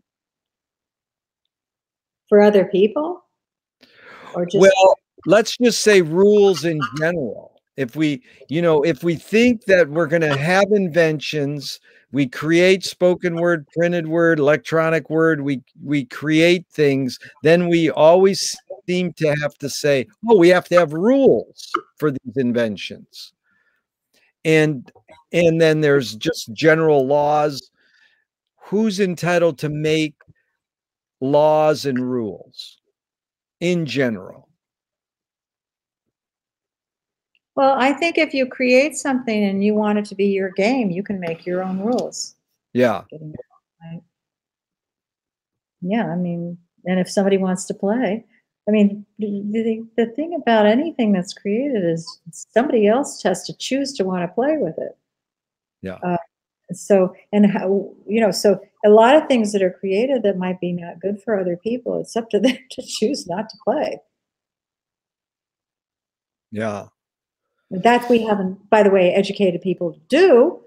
For other people, or just? Well, let's just say rules in general. If we think that we're going to have inventions, we create spoken word, printed word, electronic word, we create things, then we always seem to have to say, oh, we have to have rules for these inventions. And then there's just general laws. Who's entitled to make laws and rules in general? Well, I think if you create something and you want it to be your game, you can make your own rules. Yeah. Yeah, I mean, and if somebody wants to play, I mean, the thing about anything that's created is somebody else has to choose to want to play with it. Yeah. So, and how, so a lot of things that are created that might be not good for other people, it's up to them to choose not to play. Yeah. That we haven't, by the way, educated people to do,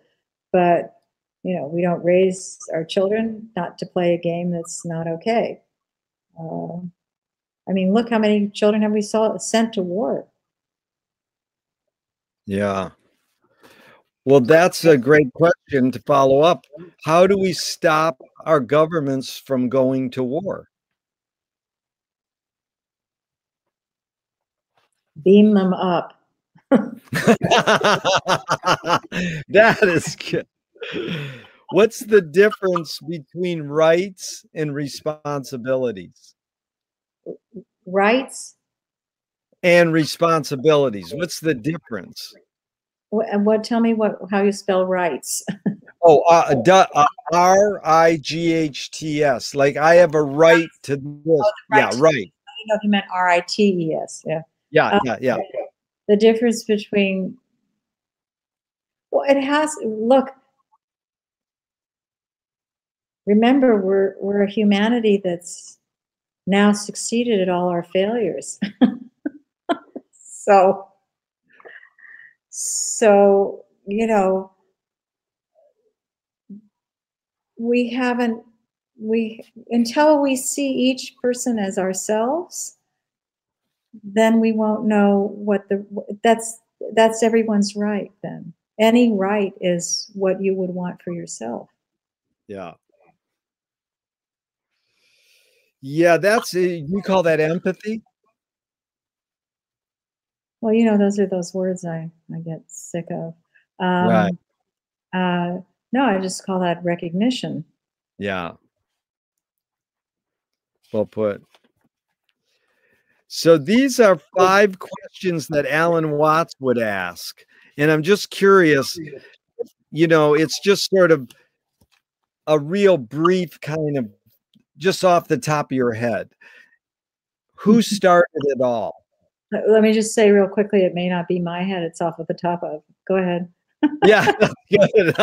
but we don't raise our children not to play a game that's not okay. I mean, look how many children have we sent to war? Yeah. Well, that's a great question to follow up. How do we stop our governments from going to war? Beam them up. That is good. What's the difference between rights and responsibilities? Rights? And responsibilities. What's the difference? And tell me how you spell rights. Oh, Rights. Like I have a right to Oh, this. the right. Yeah, right. I didn't know he meant RITES. Yeah. Yeah, yeah. The difference between, well, it has, look, remember, we're a humanity that's now succeeded at all our failures. So, you know, we haven't, until we see each person as ourselves, then we won't know what that's everyone's right then. Any right is what you would want for yourself. Yeah. Yeah, that's you call that empathy? Well, you know, those are those words I get sick of. Right. No, I just call that recognition. Yeah. Well put. So these are 5 questions that Alan Watts would ask. And I'm just curious, you know, it's just sort of a real brief kind of just off the top of your head. Who started it all? Let me just say real quickly, it may not be my head, it's off of the top of. Go ahead. Yeah, good.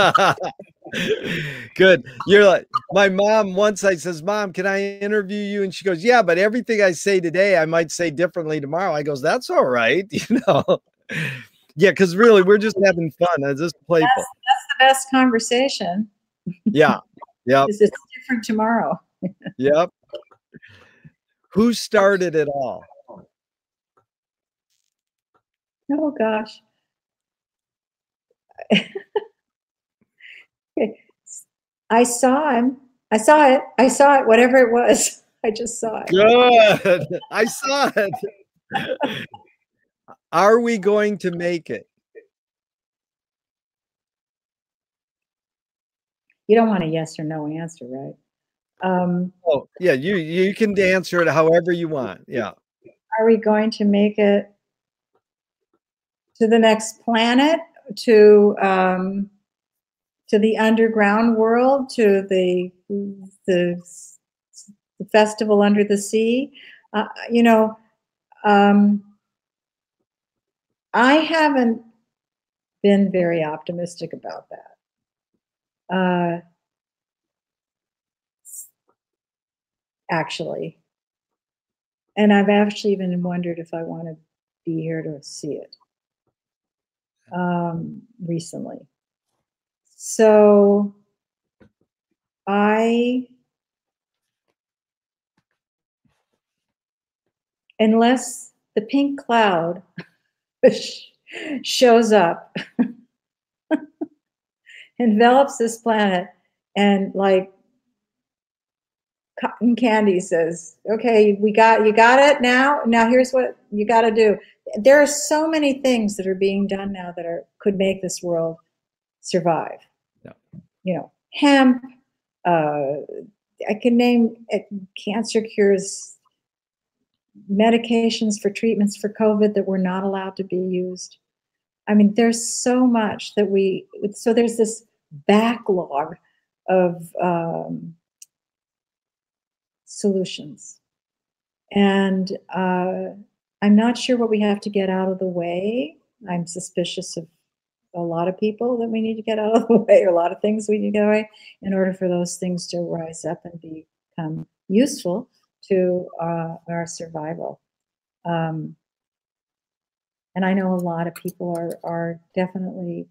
Good. You're like my mom once I says, "Mom, can I interview you?" And she goes, "Yeah, but everything I say today, I might say differently tomorrow." I goes, "That's all right." You know. Yeah, because really we're just having fun. It's just playful. That's the best conversation. Yeah. Yep. It's different tomorrow. Yep. Who started it all? Oh gosh. I saw him. I saw it. I saw it, whatever it was. I just saw it. Good. I saw it. Are we going to make it? You don't want a yes or no answer, right? Oh, yeah, you can answer it however you want. Yeah. Are we going to make it to the next planet, to the underground world, to the festival under the sea? You know, I haven't been very optimistic about that. Actually, and I've actually even wondered if I want to be here to see it recently. So unless the pink cloud shows up, envelops this planet, and like cotton candy says, okay, you got it now. Now here's what you got to do. There are so many things that are being done now that could make this world survive. Yeah. You know, hemp. I can name cancer cures, medications for treatments for COVID that were not allowed to be used. I mean, there's so much that so there's this backlog of solutions. And I'm not sure what we have to get out of the way. I'm suspicious of a lot of people that we need to get out of the way, or a lot of things we need to get away in order for those things to rise up and become useful to our survival. And I know a lot of people are definitely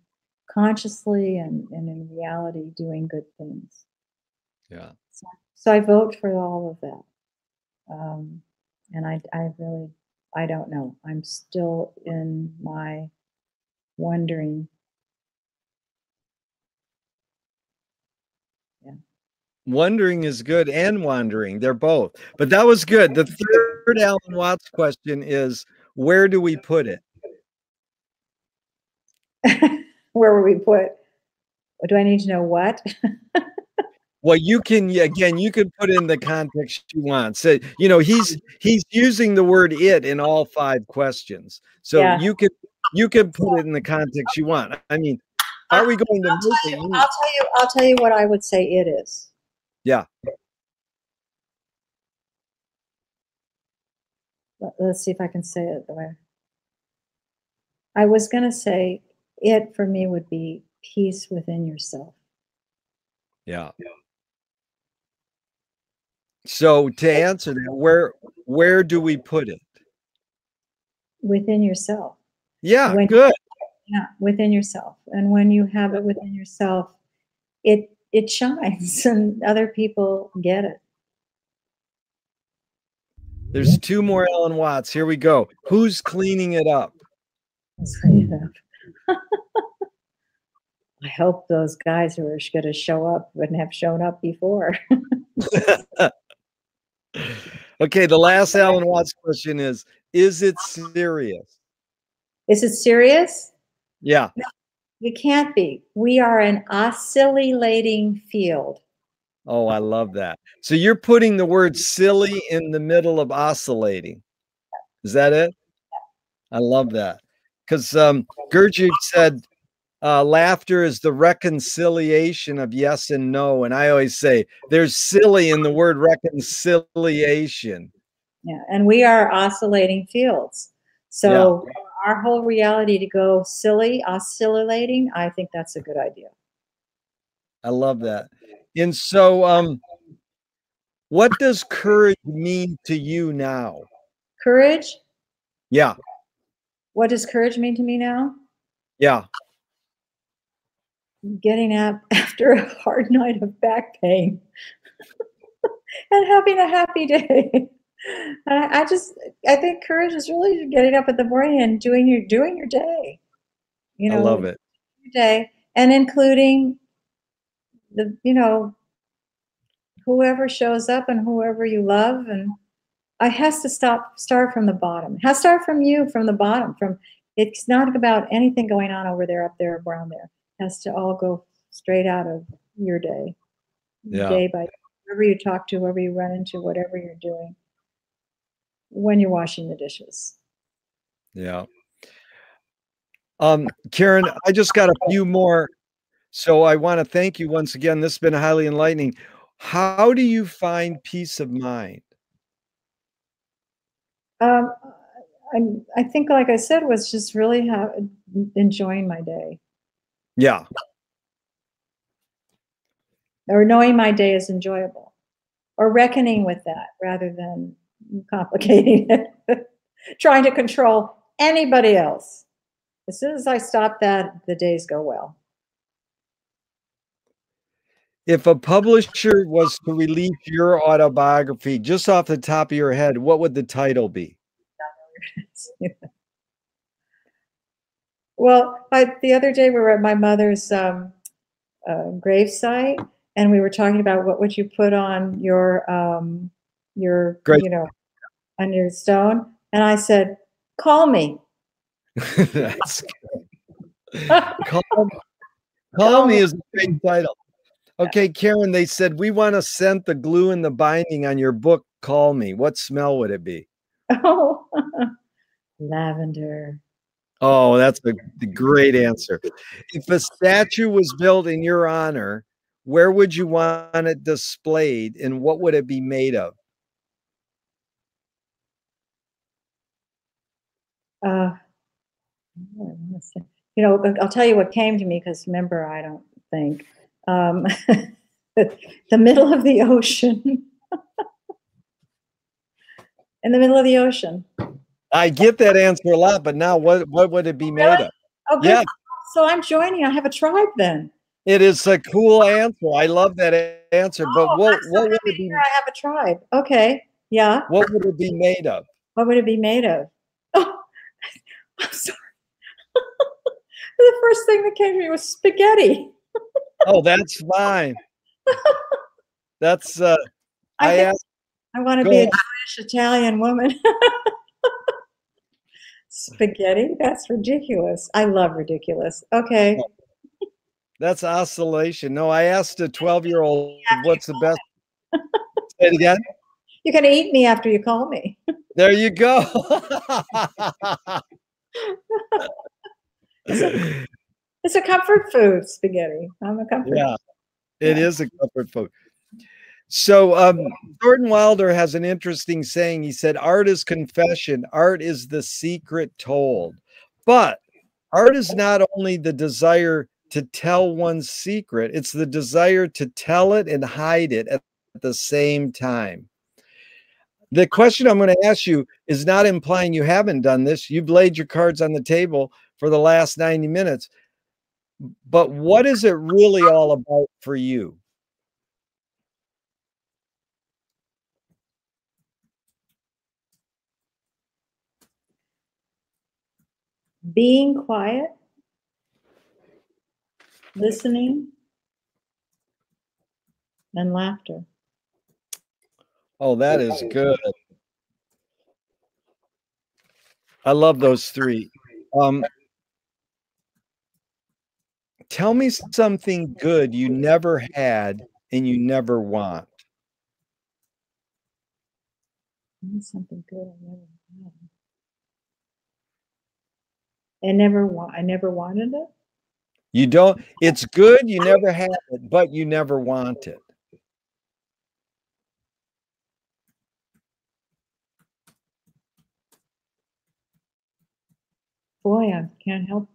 consciously and in reality doing good things. Yeah. So I vote for all of that. And I really, I don't know. I'm still in my wondering. Yeah. Wondering is good and wandering. They're both. But that was good. The third Alan Watts question is, where do we put it? Where will we put? Do I need to know what? Well, you can put in the context you want. So, you know, he's using the word it in all 5 questions. So Yeah. you could put it in the context you want. I mean, are we going to make it? I'll tell you what I would say it is. Yeah. Let's see if I can say it the way I was going to say. It for me would be peace within yourself. Yeah. So to answer that, where do we put it? Within yourself. Yeah, good. Yeah, within yourself. And when you have it within yourself, it shines and other people get it. There's 2 more Ellen Watts. Here we go. Who's cleaning it up? I hope those guys who are going to show up wouldn't have shown up before. Okay, the last Alan Watts question is it serious? Is it serious? Yeah. No, it can't be. We are an oscillating field. Oh, I love that. So you're putting the word silly in the middle of oscillating. Is that it? I love that. Because Gertrude said, laughter is the reconciliation of yes and no. And I always say there's silly in the word reconciliation. Yeah, and we are oscillating fields. So yeah. Our whole reality to go silly, oscillating, I think that's a good idea. I love that. And so what does courage mean to you now? Courage? Yeah. What does courage mean to me now? Yeah. Getting up after a hard night of back pain and having a happy day. I think courage is really getting up in the morning and doing your day. You know, I love it. Your day, and including whoever shows up and whoever you love, and I has to start from the bottom. It has to start from you, from the bottom. It's not about anything going on over there, up there, around there. It has to all go straight out of your day, day by day. Whoever you talk to, whoever you run into, whatever you're doing, when you're washing the dishes. Yeah. Karen, I just got a few more. So I want to thank you once again. This has been highly enlightening. How do you find peace of mind? I think, like I said, was just really enjoying my day. Yeah. Or knowing my day is enjoyable. Or reckoning with that rather than complicating it. Trying to control anybody else. As soon as I stop that, the days go well. If a publisher was to release your autobiography just off the top of your head, what would the title be? Well, the other day we were at my mother's gravesite, and we were talking about what would you put on your on your stone, and I said, "Call me." That's good. Call me is a great title. Okay, Karen, they said, we want to scent the glue and the binding on your book, Call Me. What smell would it be? Oh, lavender. Oh, that's a great answer. If a statue was built in your honor, where would you want it displayed and what would it be made of? I'll tell you what came to me, because remember, I don't think. The middle of the ocean. In the middle of the ocean. I get that answer a lot, but now what would it be made of? Oh, good. Yeah. So I'm joining. I have a tribe then. It is a cool answer. I love that answer. But what would it be? I have a tribe. Okay. Yeah. What would it be made of? What would it be made of? Oh, I'm sorry. The first thing that came to me was spaghetti. Oh, that's fine. That's I want to be a Jewish Italian woman. Spaghetti? That's ridiculous. I love ridiculous. Okay. That's oscillation. No, I asked a 12-year-old what's the best. Say it again. You're going to eat me after you call me. There you go. It's It's a comfort food, spaghetti. I'm a comfort. Yeah, it Yeah. is a comfort food. So Jordan Wilder has an interesting saying. He said, art is confession. Art is the secret told. But art is not only the desire to tell one's secret, it's the desire to tell it and hide it at the same time. The question I'm going to ask you is not implying you haven't done this. You've laid your cards on the table for the last 90 minutes. But what is it really all about for you? Being quiet, listening, and laughter. Oh, that is good. I love those three. Tell me something good you never had and you never want. Something good I never had. I never wanted it. You don't, it's good, you never had it, but you never want it. Boy, I can't help.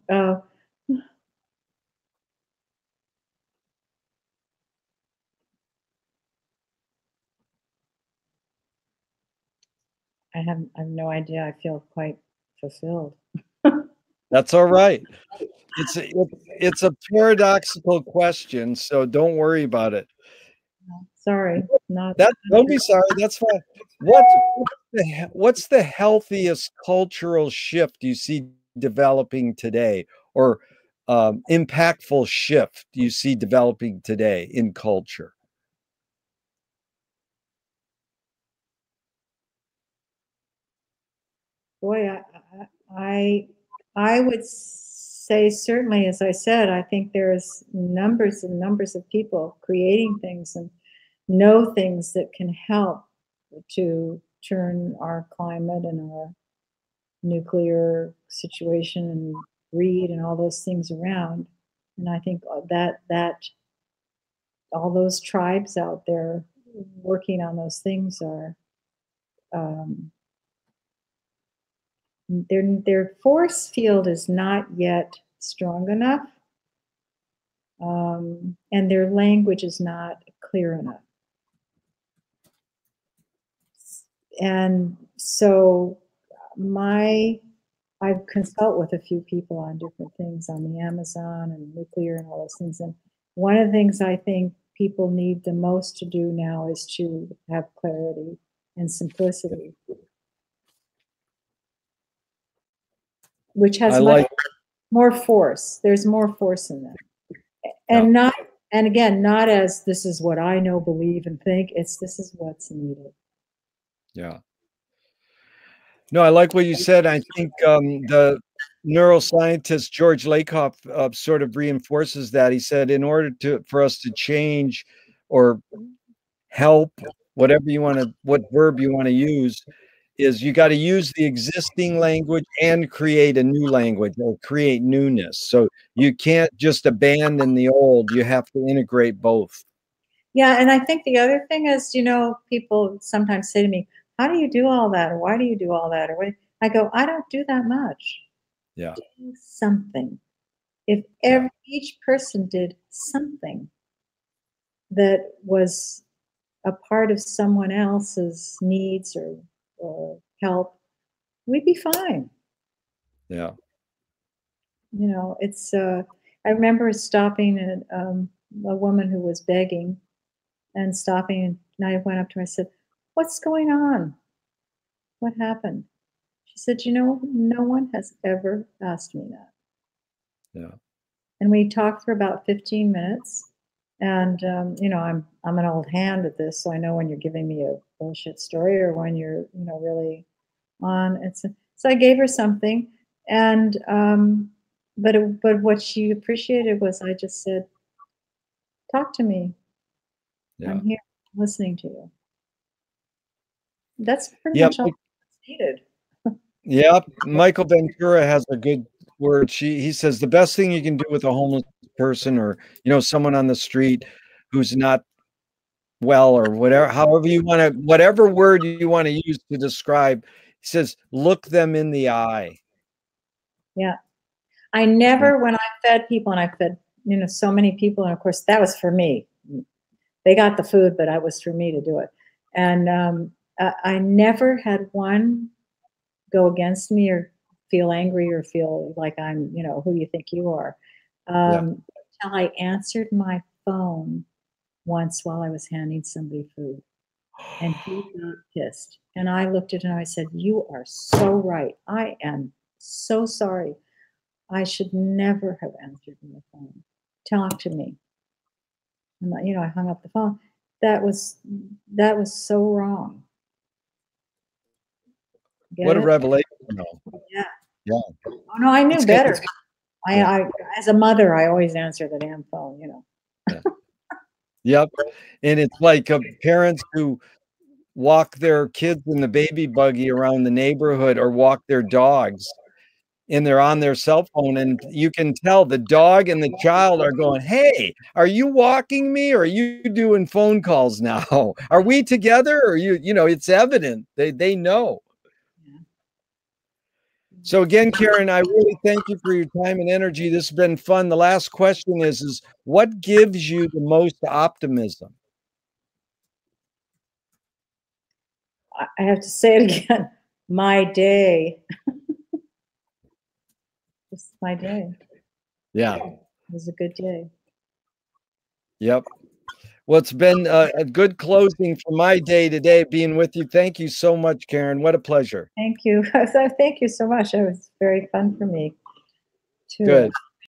I have no idea. I feel quite fulfilled. That's all right. It's a paradoxical question, so don't worry about it. Sorry, not. Don't be sorry. That's fine. What's the healthiest cultural shift you see developing today, or impactful shift you see developing today in culture? Boy, I would say certainly, as I said, I think there's numbers and numbers of people creating things and know things that can help to turn our climate and our nuclear situation and greed and all those things around. And I think that all those tribes out there working on those things are their force field is not yet strong enough, and their language is not clear enough. And so I consult with a few people on different things on the Amazon and nuclear and all those things. And one of the things I think people need the most to do now is to have clarity and simplicity, which has much more force. There's more force in that. And not, and again, not as this is what I know, believe, and think. It's this is what's needed. Yeah. No, I like what you said. I think the neuroscientist George Lakoff sort of reinforces that. He said, in order for us to change or help, whatever you want to, what verb you want to use, is you got to use the existing language and create a new language or create newness. So you can't just abandon the old. You have to integrate both. Yeah, and I think the other thing is, people sometimes say to me, how do you do all that? Or why do you do all that? Or what? I go, I don't do that much. Yeah. Do something. If each person did something that was a part of someone else's needs or help, we'd be fine. Yeah. It's, I remember stopping at a woman who was begging and stopping, and I went up to her, I said, what's going on? What happened? She said, no one has ever asked me that. Yeah. And we talked for about 15 minutes. And, I'm an old hand at this, so I know when you're giving me a bullshit story or when you're, really on. So I gave her something. And, but what she appreciated was I just said, talk to me. Yeah. I'm here listening to you. That's pretty much all that's needed. Yeah, Michael Ventura has a good word. He says the best thing you can do with a homeless person, or someone on the street who's not well, or whatever, however you want to, whatever word you want to use to describe, he says, look them in the eye. Yeah. I never, when I fed people, and I fed, so many people, and of course that was for me. They got the food, but it was for me to do it. And I never had one go against me or feel angry or feel like I'm, who you think you are. Until I answered my phone once while I was handing somebody food, and he got pissed. And I looked at him and I said, "You are so right. I am so sorry. I should never have answered the phone. Talk to me." And I hung up the phone. That was so wrong. Get What a it? revelation! Yeah. Yeah. Oh no, I knew It's better. good. Yeah. I as a mother, I always answer the damn phone. Yeah. Yep. And it's like parents who walk their kids in the baby buggy around the neighborhood, or walk their dogs, and they're on their cell phone, and you can tell the dog and the child are going, "Hey, are you walking me, or are you doing phone calls now? Are we together?" Or it's evident. They know. So again, Karen, I really thank you for your time and energy. This has been fun. The last question is what gives you the most optimism? I have to say it again. My day. This is my day. Yeah. It was a good day. Yep. Well, it's been a good closing for my day today, being with you. Thank you so much, Karen. What a pleasure. Thank you. Thank you so much. It was very fun for me too. Good.